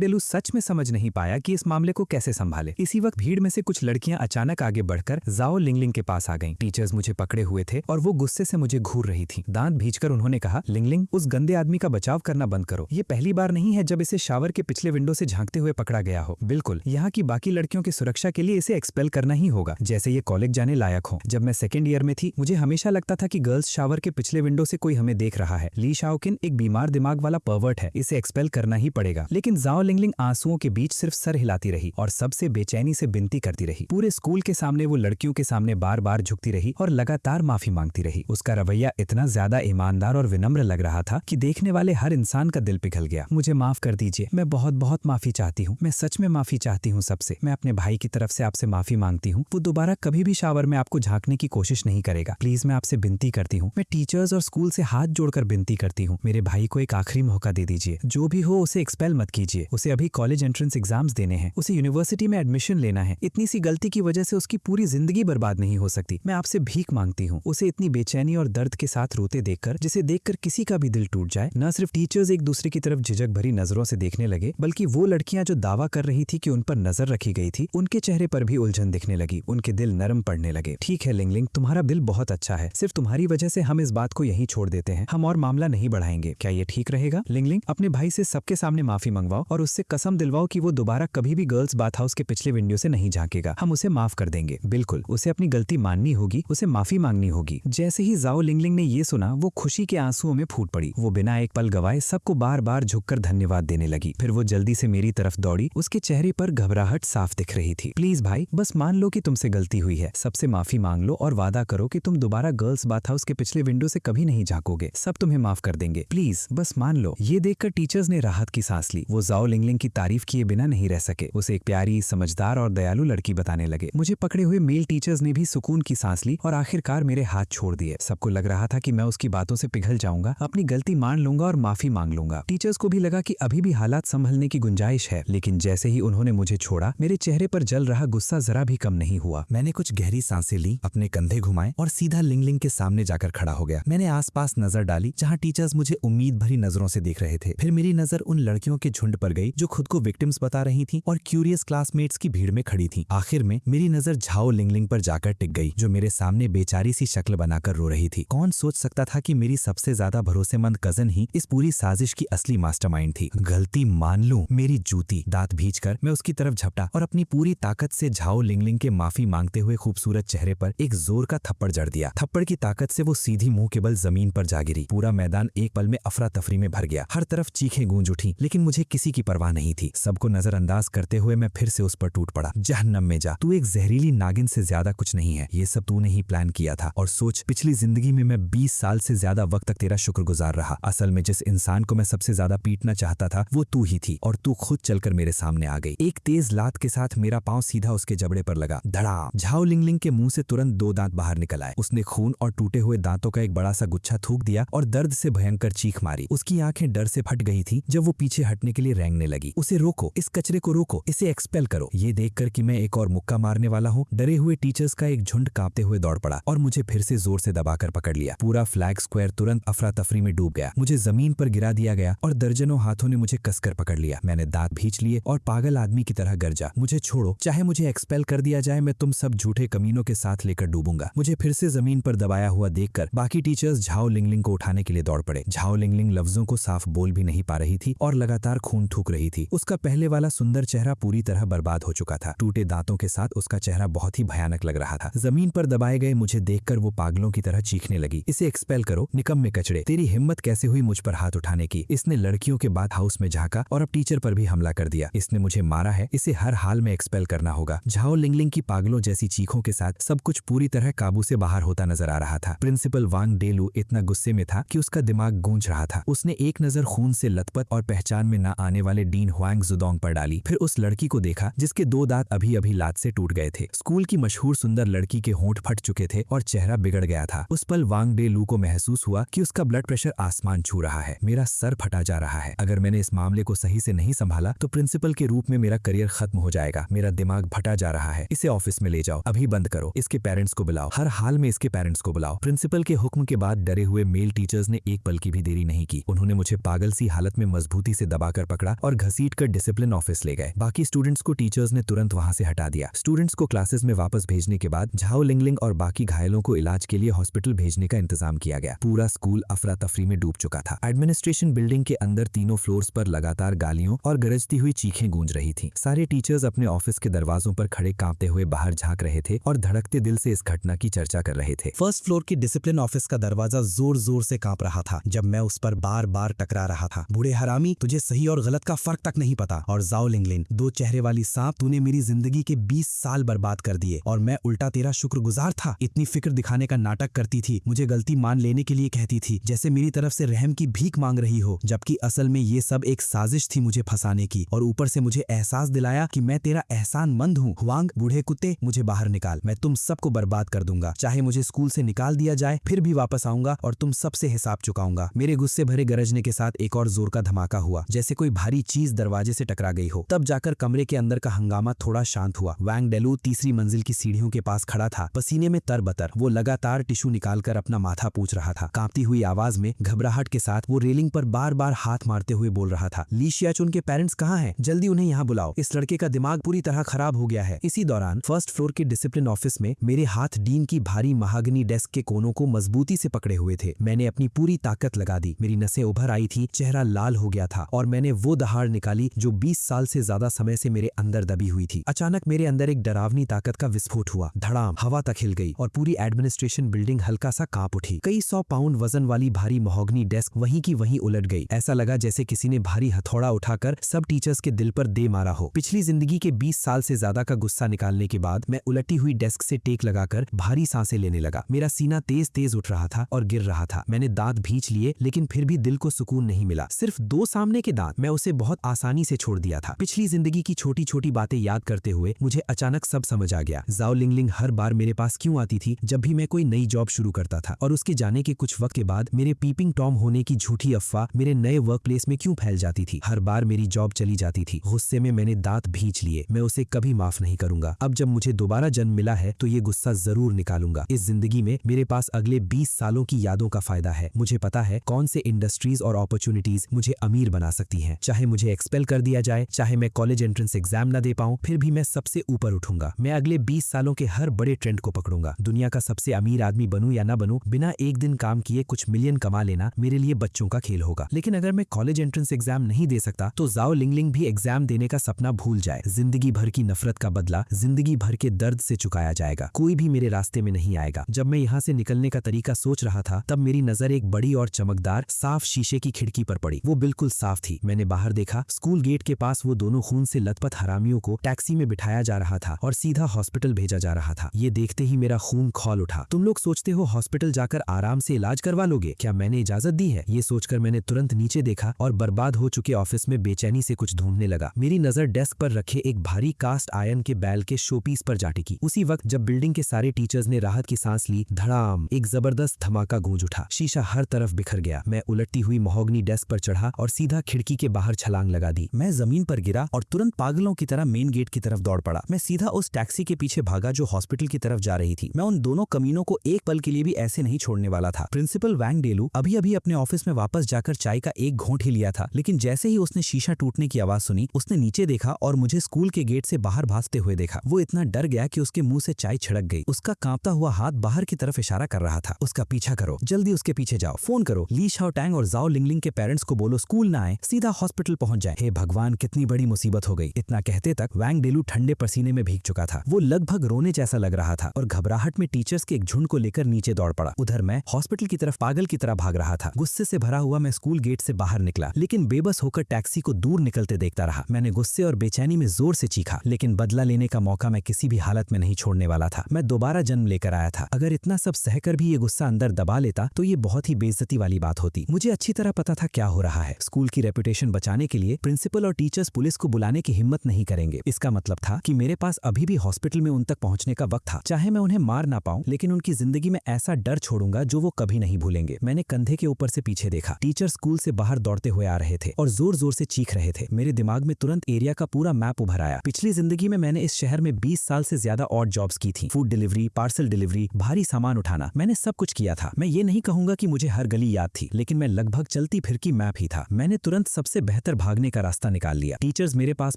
डेलू सच में समझ नहीं पाया कि इस मामले को कैसे संभाले। इसी वक्त भीड़ में से कुछ लड़कियां अचानक आगे बढ़कर जाओ लिंगलिंग के पास आ गईं। टीचर्स मुझे पकड़े हुए थे और वो गुस्से से मुझे घूर रही थी। दांत भींचकर उन्होंने कहा, लिंगलिंग, उस गंदे आदमी का बचाव करना बंद करो। ये पहली बार नहीं है जब इसे शावर के पिछले विंडो से झांकते हुए पकड़ा गया हो। बिल्कुल, यहाँ की बाकी लड़कियों की सुरक्षा के लिए इसे एक्सपेल करना ही होगा, जैसे ये कॉलेज जाने लायक हो। जब मैं सेकेंड ईयर में थी, मुझे हमेशा लगता था कि गर्ल्स शावर के पिछले विंडो से कोई हमें देख रहा है। ली शाओकिन एक बीमार दिमाग वाला पर्वर्ट है, इसे एक्सपेल करना ही पड़ेगा। लेकिन जाओ लिंगलिंग आंसुओं के बीच सिर्फ सर हिलाती रही और सबसे बेचैनी से विनती करती रही। पूरे स्कूल के सामने वो लड़कियों के सामने बार बार झुकती रही और लगातार माफी मांगती रही। उसका रवैया इतना ज्यादा ईमानदार और विनम्र लग रहा था कि देखने वाले हर इंसान का दिल पिघल गया। मुझे माफ कर दीजिए, मैं बहुत बहुत माफी चाहती हूँ। मैं सच में माफी चाहती हूँ सबसे। मैं अपने भाई की तरफ से आपसे माफी मांगती हूँ। वो दोबारा कभी भी शावर में आपको झांकने की कोशिश नहीं करेगा। प्लीज, मैं आपसे विनती करती हूँ। मैं टीचर्स और स्कूल से हाथ जोड़कर विनती करती हूँ, मेरे भाई को एक आखिरी मौका दे दीजिए। जो भी हो, उसे एक्सपेल मत कीजिए। उसे अभी कॉलेज एंट्रेंस एग्जाम्स देने हैं, उसे यूनिवर्सिटी में एडमिशन लेना है। इतनी सी गलती की वजह से उसकी पूरी जिंदगी बर्बाद नहीं हो सकती। मैं आपसे भीख मांगती हूँ। उसे इतनी बेचैनी और दर्द के साथ रोते देखकर, जिसे देखकर किसी का भी दिल टूट जाए। न सिर्फ टीचर्स एक दूसरे की तरफ झिझक भरी नजरों से देखने लगे, बल्कि वो लड़कियां जो दावा कर रही थी कि उन पर नजर रखी गई थी, उनके चेहरे पर भी उलझन दिखने लगी। उनके दिल नरम पड़ने लगे। ठीक है लिंगलिंग, तुम्हारा दिल बहुत अच्छा है। सिर्फ तुम्हारी वजह से हम इस बात को यहीं छोड़ देते हैं। हम और मामला नहीं बढ़ाएंगे। क्या ये ठीक रहेगा? लिंगलिंग, अपने भाई से सबके सामने माफी मंगवाओ और उससे कसम दिलवाओ कि वो दोबारा कभी भी गर्ल्स बाथ हाउस के पिछले विंडो से नहीं झांकेगा। हम उसे माफ कर देंगे। बिल्कुल, उसे अपनी गलती माननी होगी, उसे माफी मांगनी होगी। जैसे ही जाओ लिंगलिंग ने ये सुना, वो खुशी के आंसुओं में फूट पड़ी। वो बिना एक पल गवाए सबको बार बार झुककर धन्यवाद देने लगी। फिर वो जल्दी से मेरी तरफ दौड़ी। उसके चेहरे पर घबराहट साफ दिख रही थी। प्लीज भाई, बस मान लो कि तुमसे गलती हुई है। सबसे माफी मांग लो और वादा करो कि तुम दोबारा गर्ल्स बाथ हाउस के पिछले विंडो से कभी नहीं झांकोगे। सब तुम्हें माफ कर देंगे। प्लीज, बस मान लो। ये देखकर टीचर्स ने राहत की सांस ली। वो जाओ लिंगलिंग की तारीफ किए बिना नहीं रह सके। उसे एक प्यारी, समझदार और दयालु लड़की बताने लगे। मुझे पकड़े हुए मेल टीचर्स ने भी सुकून की सांस ली और आखिरकार मेरे हाथ छोड़ दिए। सबको लग रहा था कि मैं उसकी बातों से पिघल जाऊंगा, अपनी गलती मान लूंगा और माफी मांग लूंगा। टीचर्स को भी लगा कि अभी भी हालात संभलने की गुंजाइश है। लेकिन जैसे ही उन्होंने मुझे छोड़ा, मेरे चेहरे पर जल रहा गुस्सा जरा भी कम नहीं हुआ। मैंने कुछ गहरी सांसें ली, अपने कंधे घुमाए और सीधा लिंगलिंग के सामने जाकर खड़ा हो गया। मैंने आसपास नजर डाली, जहां टीचर्स मुझे उम्मीद भरी नजरों से देख रहे थे। फिर मेरी नजर उन लड़कियों के झुंड पर गई जो खुद को विक्टिम्स बता रही थीं और क्यूरियस क्लासमेट्स की भीड़ में खड़ी थीं। आखिर में मेरी नजर झाओ लिंगलिंग पर जाकर टिक गई, जो मेरे सामने बेचारी सी शक्ल बनाकर रो रही थी। कौन सोच सकता था कि मेरी सबसे ज्यादा भरोसेमंद कजन ही इस पूरी साजिश की असली मास्टरमाइंड थी। गलती मान लूं, मेरी जूती। दांत भींचकर मैं उसकी तरफ झपटा और अपनी पूरी ताकत से झाओ लिंगलिंग के माफी मांगते हुए खूबसूरत चेहरे पर एक जोर का थप्पड़ जड़ दिया। थप्पड़ की ताकत से वो सीधी मुंह के बल जमीन पर जा गिरी। पूरा मैदान एक पल में अफरा तफरी में भर गया। हर तरफ चीखें गूंज उठी, लेकिन मुझे किसी की परवाह नहीं थी। सबको नजरअंदाज करते हुए मैं फिर से उस पर टूट पड़ा। जहन्नम में जा, तू एक जहरीली नागिन से ज्यादा कुछ नहीं है। ये सब तूने ही प्लान किया था। और सोच, पिछली जिंदगी में मैं 20 साल से ज्यादा वक्त तक तेरा शुक्रगुजार रहा। असल में जिस इंसान को मैं सबसे ज्यादा पीटना चाहता था, वो तू ही थी और तू खुद चलकर मेरे सामने आ गई। एक तेज लात के साथ मेरा पांव सीधा उसके जबड़े पर लगा। धड़ाम! झाओ लिंगलिंग के मुंह से तुरंत 2 दांत बाहर निकल आए। उसने खून और टूटे हुए दांतों का एक बड़ा सा गुच्छा थूक दिया और दर्द से भयंकर चीख मारी। उसकी आंखें डर से फट गई थी जब वो पीछे हटने के लिए रेंगने लगी। उसे रोको, इस कचरे को रोको, इसे एक्सपेल करो। ये देखकर कि मैं एक और मुक्का मारने वाला हूँ, डरे हुए टीचर्स का एक झुंड कांपते हुए दौड़ पड़ा और मुझे फिर से जोर से दबाकर पकड़ लिया। पूरा फ्लैग स्क्वायर तुरंत अफरा तफरी में डूब गया। मुझे जमीन पर गिरा दिया गया और दर्जनों हाथों ने मुझे कसकर पकड़ लिया। मैंने दांत भींच लिए और पागल आदमी की तरह गरजा, मुझे छोड़ो, चाहे मुझे एक्सपेल कर दिया जाए, मैं तुम सब झूठे कमीनों के साथ लेकर डूबूंगा। मुझे फिर से जमीन पर दबाया हुआ देखकर बाकी टीचर्स झाओ लिंगलिंग को उठाने के लिए दौड़ पड़े। झाओ लिंगलिंग लफ्जों को साफ बोल भी नहीं पा रही थी और लगातार खून थूक रही थी। उसका पहले वाला सुंदर चेहरा पूरी तरह बर्बाद हो चुका था। टूटे दांतों के साथ उसका चेहरा बहुत ही भयानक लग रहा था। जमीन पर दबाए गए मुझे देखकर वो पागलों की तरह चीखने लगी, इसे एक्सपेल करो, निकम्मे कचड़े, तेरी हिम्मत कैसे हुई मुझ पर हाथ उठाने की। इसने लड़कियों के बाथ हाउस में झांका और अब टीचर पर भी हमला कर दिया। इसने मुझे मारा है, इसे हर हाल में एक्सपेल करना होगा। झाओ लिंगलिंग की पागलों जैसी चीखों के साथ सब कुछ पूरी तरह काबू से बाहर होता नजर आ रहा था। प्रिंसिपल वांग डेलू इतना गुस्से में था कि उसका दिमाग गूंज रहा था। उसने एक नजर खून से लथपथ और पहचान में न आने वाले डीन हुआंग जुदोंग पर डाली। फिर उस लड़की को देखा जिसके 2 दांत अभी अभी लात से टूट गए थे। स्कूल की मशहूर सुंदर लड़की के होंठ फट चुके थे और चेहरा बिगड़ गया था। उस पल वांग डेलू को महसूस हुआ कि उसका ब्लड प्रेशर आसमान छू रहा है। मेरा सर फटा जा रहा है। अगर मैंने इस मामले को सही से नहीं संभाला तो प्रिंसिपल के रूप में मेरा करियर खत्म हो जाएगा। मेरा दिमाग फटा जा रहा है। इसे ऑफिस में ले जाओ, अभी बंद करो, इसके पेरेंट्स को बुलाओ, हर हाल में इसके पेरेंट्स को बुलाओ। प्रिंसिपल के हुक्म के बाद डरे हुए मेल टीचर्स ने एक पल की भी देरी नहीं की। उन्होंने मुझे पागल पागल सी हालत में मजबूती से दबाकर पकड़ा और घसीट कर डिसिप्लिन ऑफिस ले गए। बाकी स्टूडेंट्स को टीचर्स ने तुरंत वहां से हटा दिया। स्टूडेंट्स को क्लासेस में वापस भेजने के बाद झाओ लिंगलिंग और बाकी घायलों को इलाज के लिए हॉस्पिटल भेजने का इंतजाम किया गया। पूरा स्कूल अफरा तफरी में डूब चुका था। एडमिनिस्ट्रेशन बिल्डिंग के अंदर तीनों फ्लोर्स पर लगातार गालियों और गरजती हुई चीखें गूंज रही थी। सारे टीचर्स अपने ऑफिस के दरवाजों पर खड़े कांपते हुए बाहर झांक रहे थे और धड़कते दिल से इस घटना की चर्चा कर रहे थे। फर्स्ट फ्लोर की डिसिप्लिन ऑफिस का दरवाजा जोर जोर से कांप रहा था जब मैं उस पर बार बार टकरा रहा था। बूढ़े हरामी, तुझे सही और गलत का फर्क तक नहीं पता। और जाओ लिंगलिन, दो चेहरे वाली सांप, तूने मेरी जिंदगी के 20 साल बर्बाद कर दिए और मैं उल्टा तेरा शुक्रगुजार था। इतनी फिक्र दिखाने का नाटक करती थी, मुझे गलती मान लेने के लिए कहती थी, जैसे मेरी तरफ से रहम की भीख मांग रही हो, जबकि असल में ये सब एक साजिश थी मुझे फंसाने की। और ऊपर से मुझे एहसास दिलाया कि मैं तेरा एहसानमंद हूँ। हुआंग, बूढ़े कुत्ते, मुझे बाहर निकाल, मैं तुम सबको बर्बाद कर दूंगा। चाहे मुझे स्कूल से निकाल दिया जाए, फिर भी वापस आऊंगा और तुम सबसे हिसाब चुकाऊंगा। मेरे गुस्से भरे गरजने के साथ एक और जोर का धमाका हुआ, जैसे कोई भारी चीज दरवाजे से टकरा गई हो। तब जाकर कमरे के अंदर का हंगामा थोड़ा शांत हुआ। वैंग डेलू तीसरी मंजिल की सीढ़ियों के पास खड़ा था, पसीने में तरबतर। वो लगातार टिश्यू निकालकर अपना माथा पूछ रहा था। कांपती हुई आवाज में घबराहट के साथ वो रेलिंग पर बार बार हाथ मारते हुए बोल रहा था, ली शियाचुन के पेरेंट्स कहाँ हैं? जल्दी उन्हें यहाँ बुलाओ, इस लड़के का दिमाग पूरी तरह खराब हो गया है। इसी दौरान फर्स्ट फ्लोर के डिसिप्लिन ऑफिस में मेरे हाथ डीन की भारी महागनी डेस्क के कोनों को मजबूती से पकड़े हुए थे। मैंने अपनी पूरी ताकत लगा दी, मेरी नसें उभर आई थी, चेहरा लाल हो गया था और मैंने वो दहाड़ निकाली जो 20 साल से ज्यादा समय से मेरे अंदर दबी हुई थी। अचानक मेरे अंदर एक डरावनी ताकत का विस्फोट हुआ। धड़ाम, हवा तक हिल गई और पूरी एडमिनिस्ट्रेशन बिल्डिंग हल्का सा कांप उठी। कई 100 पाउंड वजन वाली भारी महोगनी डेस्क वहीं की वहीं उलट गई। ऐसा लगा जैसे किसी ने भारी हथौड़ा उठाकर सब टीचर्स के दिल पर दे मारा हो। पिछली जिंदगी के 20 साल से ज्यादा का गुस्सा निकालने के बाद मैं उलटी हुई डेस्क से टेक लगाकर भारी सांसें लेने लगा। मेरा सीना तेज तेज उठ रहा था और गिर रहा था। मैंने दांत भींच लिए, लेकिन फिर भी दिल को सुकून नहीं मिला। सिर्फ 2 सामने के दांत, मैं उसे बहुत आसानी से छोड़ दिया था। पिछली जिंदगी की छोटी छोटी बातें याद करते हुए मुझे अचानक सब समझ आ गया। जाओ लिंगलिंग हर बार मेरे पास क्यों आती थी जब भी मैं कोई नई जॉब शुरू करता था, और उसके जाने के कुछ वक्त के बाद मेरे पीपिंग टॉम होने की झूठी अफवाह मेरे नए वर्क प्लेस में क्यों फैल जाती थी। हर बार मेरी जॉब चली जाती थी। गुस्से में मैंने दांत भींच लिए। मैं उसे कभी माफ नहीं करूंगा। अब जब मुझे दोबारा जन्म मिला है तो ये गुस्सा जरूर निकालूंगा। इस जिंदगी में मेरे पास अगले 20 सालों की यादों का फायदा है। मुझे पता है कौन से इंडस्ट्रीज और अपॉर्चुनिटीज मुझे अमीर बना सकती हैं। चाहे मुझे एक्सपेल कर दिया जाए, चाहे मैं कॉलेज एंट्रेंस एग्जाम न दे पाऊं, फिर भी मैं सबसे ऊपर उठूंगा। मैं अगले 20 सालों के हर बड़े ट्रेंड को पकड़ूंगा। दुनिया का सबसे अमीर आदमी बनूं या ना बनूं, बिना एक दिन काम किए कुछ मिलियन कमा लेना मेरे लिए बच्चों का खेल होगा। लेकिन अगर मैं कॉलेज एंट्रेंस एग्जाम नहीं दे सकता तो जाओ लिंगलिंग भी एग्जाम देने का सपना भूल जाए। जिंदगी भर की नफरत का बदला जिंदगी भर के दर्द से चुकाया जाएगा। कोई भी मेरे रास्ते में नहीं आएगा। जब मैं यहाँ से निकलने का तरीका सोच रहा था तब मेरी नजर एक बड़ी और चमकदार साफ शीशे की खिड़की पर पड़ी। वो बिल्कुल साफ थी। मैंने बाहर देखा, स्कूल गेट के पास वो दोनों खून से लथपथ हरामियों को टैक्सी में बिठाया जा रहा था और सीधा हॉस्पिटल भेजा जा रहा था। ये देखते ही मेरा खून खौल उठा। तुम लोग सोचते हो हॉस्पिटल जाकर आराम से इलाज करवा लोगे? क्या मैंने इजाजत दी है? ये सोचकर मैंने तुरंत नीचे देखा और बर्बाद हो चुके ऑफिस में बेचैनी से कुछ ढूंढने लगा। मेरी नजर डेस्क पर रखे एक भारी कास्ट आयरन के बैल के शोपीस पर जा टिकी। उसी वक्त जब बिल्डिंग के सारे टीचर्स ने राहत की सांस ली, धड़ाम, एक जबरदस्त धमाका गूंज उठा। शीशा हर तरफ बिखर गया। मैं उलटती हुई महोगनी डेस्क पर चढ़ा और सीधा खिड़की के बाहर छलांग लगा दी। मैं जमीन पर गिरा और तुरंत पागलों की तरह मेन गेट की तरफ दौड़ पड़ा। मैं सीधा उस टैक्सी के पीछे भागा जो हॉस्पिटल की तरफ जा रही थी। मैं उन दोनों कमीनों को एक पल के लिए भी ऐसे नहीं छोड़ने वाला था। प्रिंसिपल वैंग डेलू अभी अभी अपने ऑफिस में वापस जाकर चाय का एक घोंट ही लिया था, लेकिन जैसे ही उसने शीशा टूटने की आवाज सुनी, उसने नीचे देखा और मुझे स्कूल के गेट से बाहर भागते हुए देखा। वो इतना डर गया कि उसके मुंह से चाय छिड़क गई। उसका कांपता हुआ हाथ बाहर की तरफ इशारा कर रहा था। उसका पीछा करो, जल्दी उसके पीछे जाओ, फोन करो, ली शाओटैंग और जाओ लिंगलिंग के पेरेंट्स को बोलो स्कूल ना आए, सीधा हॉस्पिटल पहुंच जाए। हे भगवान, कितनी बड़ी मुसीबत हो गई। इतना कहते तक वैंग डेलू ठंडे पसीने में भीग चुका था। वो लगभग रोने जैसा लग रहा था और घबराहट में टीचर्स के एक झुंड को लेकर नीचे दौड़ पड़ा। उधर मैं हॉस्पिटल की तरफ पागल की तरह भाग रहा था। गुस्से से भरा हुआ मैं स्कूल गेट से बाहर निकला, लेकिन बेबस होकर टैक्सी को दूर निकलते देखता रहा। मैंने गुस्से और बेचैनी में जोर से चीखा, लेकिन बदला लेने का मौका मैं किसी भी हालत में नहीं छोड़ने वाला था। मैं दोबारा जन्म लेकर आया था। अगर इतना सब सहकर भी ये गुस्सा अंदर दबा लेता तो ये बहुत ही बेइज्जती वाली बात होती। मुझे अच्छी तरह पता था क्या हो रहा है। स्कूल की रेपुटेशन बचाने के लिए प्रिंसिपल और टीचर्स पुलिस को बुलाने की हिम्मत नहीं करेंगे। इसका मतलब था कि मेरे पास अभी भी हॉस्पिटल में उन तक पहुंचने का वक्त था। चाहे मैं उन्हें मार ना पाऊं, लेकिन उनकी जिंदगी में ऐसा डर छोड़ूंगा जो वो कभी नहीं भूलेंगे। मैंने कंधे के ऊपर से पीछे देखा। टीचर स्कूल से बाहर दौड़ते हुए आ रहे थे और जोर जोर से चीख रहे थे। मेरे दिमाग में तुरंत एरिया का पूरा मैप उभर आया। पिछली जिंदगी में मैंने इस शहर में 20 साल से ज्यादा ऑड जॉब्स की थी। फूड डिलीवरी, पार्सल डिलीवरी, भारी सामान उठाना, मैंने सब कुछ किया था। मैं ये नहीं कहूंगा कि मुझे हर गली याद थी, लेकिन मैं लगभग चलती फिर की मैप ही था। मैंने तुरंत सबसे बेहतर भागने का रास्ता निकाल लिया। टीचर्स मेरे पास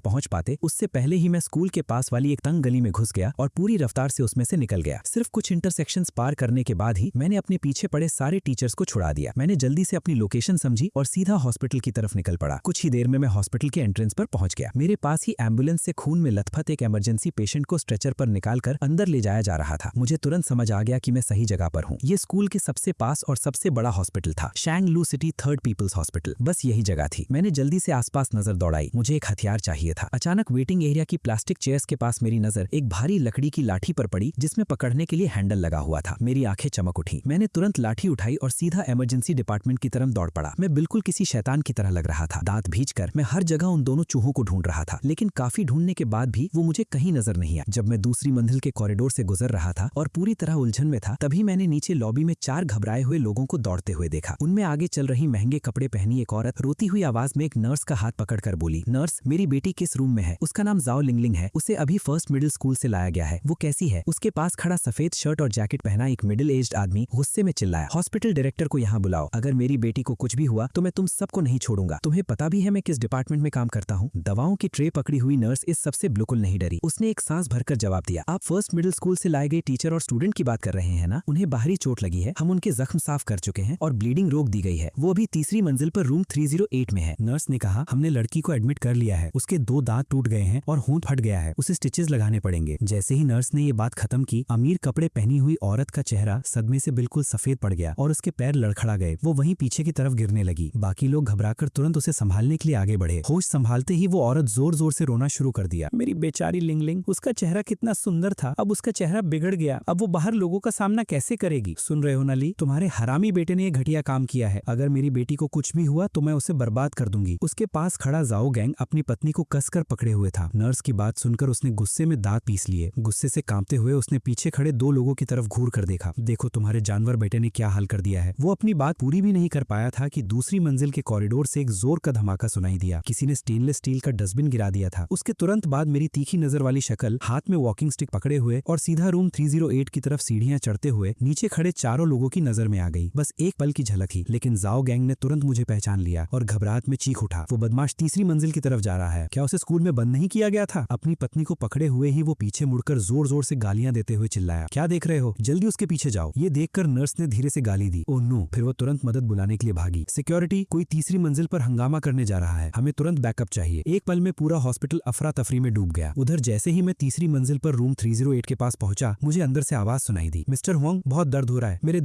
पहुंच पाते उससे पहले ही मैं स्कूल के पास वाली एक तंग गली में घुस गया और पूरी रफ्तार से उसमें से निकल गया। सिर्फ कुछ इंटरसेक्शंस पार करने के बाद ही मैंने अपने पीछे पड़े सारे टीचर्स को छुड़ा दिया। मैंने जल्दी से अपनी लोकेशन समझी और सीधा हॉस्पिटल की तरफ निकल पड़ा। कुछ ही देर में मैं हॉस्पिटल के एंट्रेंस पर पहुंच गया। मेरे पास ही एम्बुलेंस से खून में लथपथ एक इमरजेंसी पेशेंट को स्ट्रेचर पर निकालकर अंदर ले जाया जा रहा था। मुझे तुरंत समझ आ गया कि मैं सही जगह पर हूँ। ये स्कूल के सबसे पास और सबसे बड़ा हॉस्पिटल था, शैंग लू सिटी थर्ड पीपल्स हॉस्पिटल। बस यही जगह थी। मैंने जल्दी से आसपास नजर दौड़ाई। मुझे एक हथियार चाहिए था। अचानक वेटिंग एरिया की प्लास्टिक चेयर्स के पास मेरी नजर एक भारी लकड़ी की लाठी पर पड़ी जिसमें पकड़ने के लिए हैंडल लगा हुआ था। मेरी आंखें चमक उठी। मैंने तुरंत लाठी उठाई और सीधा इमरजेंसी डिपार्टमेंट की तरफ दौड़ पड़ा। मैं बिल्कुल किसी शैतान की तरह लग रहा था। दांत भींचकर मैं हर जगह उन दोनों चूहों को ढूंढ रहा था, लेकिन काफी ढूंढने के बाद भी वो मुझे कहीं नजर नहीं आया। जब मैं दूसरी मंजिल के कॉरिडोर से गुजर रहा था और पूरी तरह उलझन में था, तभी मैंने नीचे लॉबी में 4 घबराए हुए लोगों को दौड़ते हुए देखा। उनमें आगे चल रही महंगे कपड़े पहनी एक औरत रोती हुई आवाज में एक नर्स का हाथ पकड़कर बोली, नर्स, मेरी बेटी किस रूम में है? उसका नाम जाओ लिंगलिंग है। उसे अभी फर्स्ट मिडिल स्कूल से लाया गया है। वो कैसी है? उसके पास खड़ा सफेद शर्ट और जैकेट पहना एक मिडिल एज्ड आदमी गुस्से में चिल्लाया, हॉस्पिटल डायरेक्टर को यहाँ बुलाओ। अगर मेरी बेटी को कुछ भी हुआ तो मैं तुम सबको नहीं छोड़ूंगा। तुम्हें पता भी है मैं किस डिपार्टमेंट में काम करता हूँ? दवाओं की ट्रे पकड़ी हुई नर्स इस सबसे बिल्कुल नहीं डरी। उसने एक सांस भरकर जवाब दिया, आप फर्स्ट मिडिल स्कूल से लाए गए टीचर और स्टूडेंट की बात कर रहे हैं ना? उन्हें बाहरी चोट लगी है। हम उनके जख्म साफ कर चुके हैं और ब्लीडिंग रोक दी गई है। वो अभी तीसरी मंजिल पर रूम 308 में है। नर्स ने कहा, हमने लड़की को एडमिट कर लिया है। उसके 2 दांत टूट गए हैं और होंठ फट गया है। उसे स्टिचेस लगाने पड़ेंगे। जैसे ही नर्स ने ये बात खत्म की, अमीर कपड़े पहनी हुई औरत का चेहरा सदमे से बिल्कुल सफेद पड़ गया और उसके पैर लड़खड़ा गए। वो वहीं पीछे की तरफ गिरने लगी। बाकी लोग घबराकर तुरंत उसे संभालने के लिए आगे बढ़े। होश संभालते ही वो औरत जोर जोर से रोना शुरू कर दिया। मेरी बेचारी लिंगलिंग, उसका चेहरा कितना सुंदर था, अब उसका चेहरा बिगड़ गया। अब वो बाहर लोगों का सामना कैसे करेगी? सुन रहे हो नली, तुम्हारे हरामी बेटे ने ये घटिया काम किया है। अगर मेरी बेटी को कुछ भी हुआ तो मैं उसे बर्बाद कर दूंगी। उसके पास खड़ा जाओ गैंग अपनी पत्नी को कसकर पकड़े हुए था। नर्स की बात सुनकर उसने गुस्से में दांत पीस लिए। गुस्से से कांपते हुए उसने पीछे खड़े 2 लोगों की तरफ घूर कर देखा। देखो तुम्हारे जानवर बेटे ने क्या हाल कर दिया है। वो अपनी बात पूरी भी नहीं कर पाया था कि दूसरी मंजिल के कॉरिडोर से एक जोर का धमाका सुनाई दिया। किसी ने स्टेनलेस स्टील का डस्टबिन गिरा दिया था। उसके तुरंत बाद मेरी तीखी नजर वाली शक्ल हाथ में वॉकिंग स्टिक पकड़े हुए और सीधा रूम 308 की तरफ सीढ़ियां चढ़ते हुए नीचे खड़े चारों लोगों की नजर में आ गई। बस एक पल की झलक ही, लेकिन जाओ गैंग ने तुरंत मुझे पहचान लिया और घबराहट में चीख उठा। वो बदमाश तीसरी मंजिल की तरफ जा रहा है। क्या उसे स्कूल में बंद नहीं किया गया था? अपनी पत्नी को पकड़े हुए ही वो पीछे मुड़कर जोर जोर से गालियां देते हुए चिल्लाया, क्या देख रहे हो, जल्दी उसके पीछे जाओ। ये देखकर नर्स ने धीरे से गाली दी। Oh no. फिर वो तुरंत मदद बुलाने के लिए भागी। सिक्योरिटी, कोई तीसरी मंजिल पर हंगामा करने जा रहा है, हमें तुरंत बैकअप चाहिए। एक पल में पूरा हॉस्पिटल अफरा तफरी में डूब गया। उधर जैसे ही मैं तीसरी मंजिल पर रूम 308 के पास पहुंचा, मुझे अंदर से आवाज सुनाई दी, मिस्टर हुआंग, बहुत दर्द हो रहा है, मेरे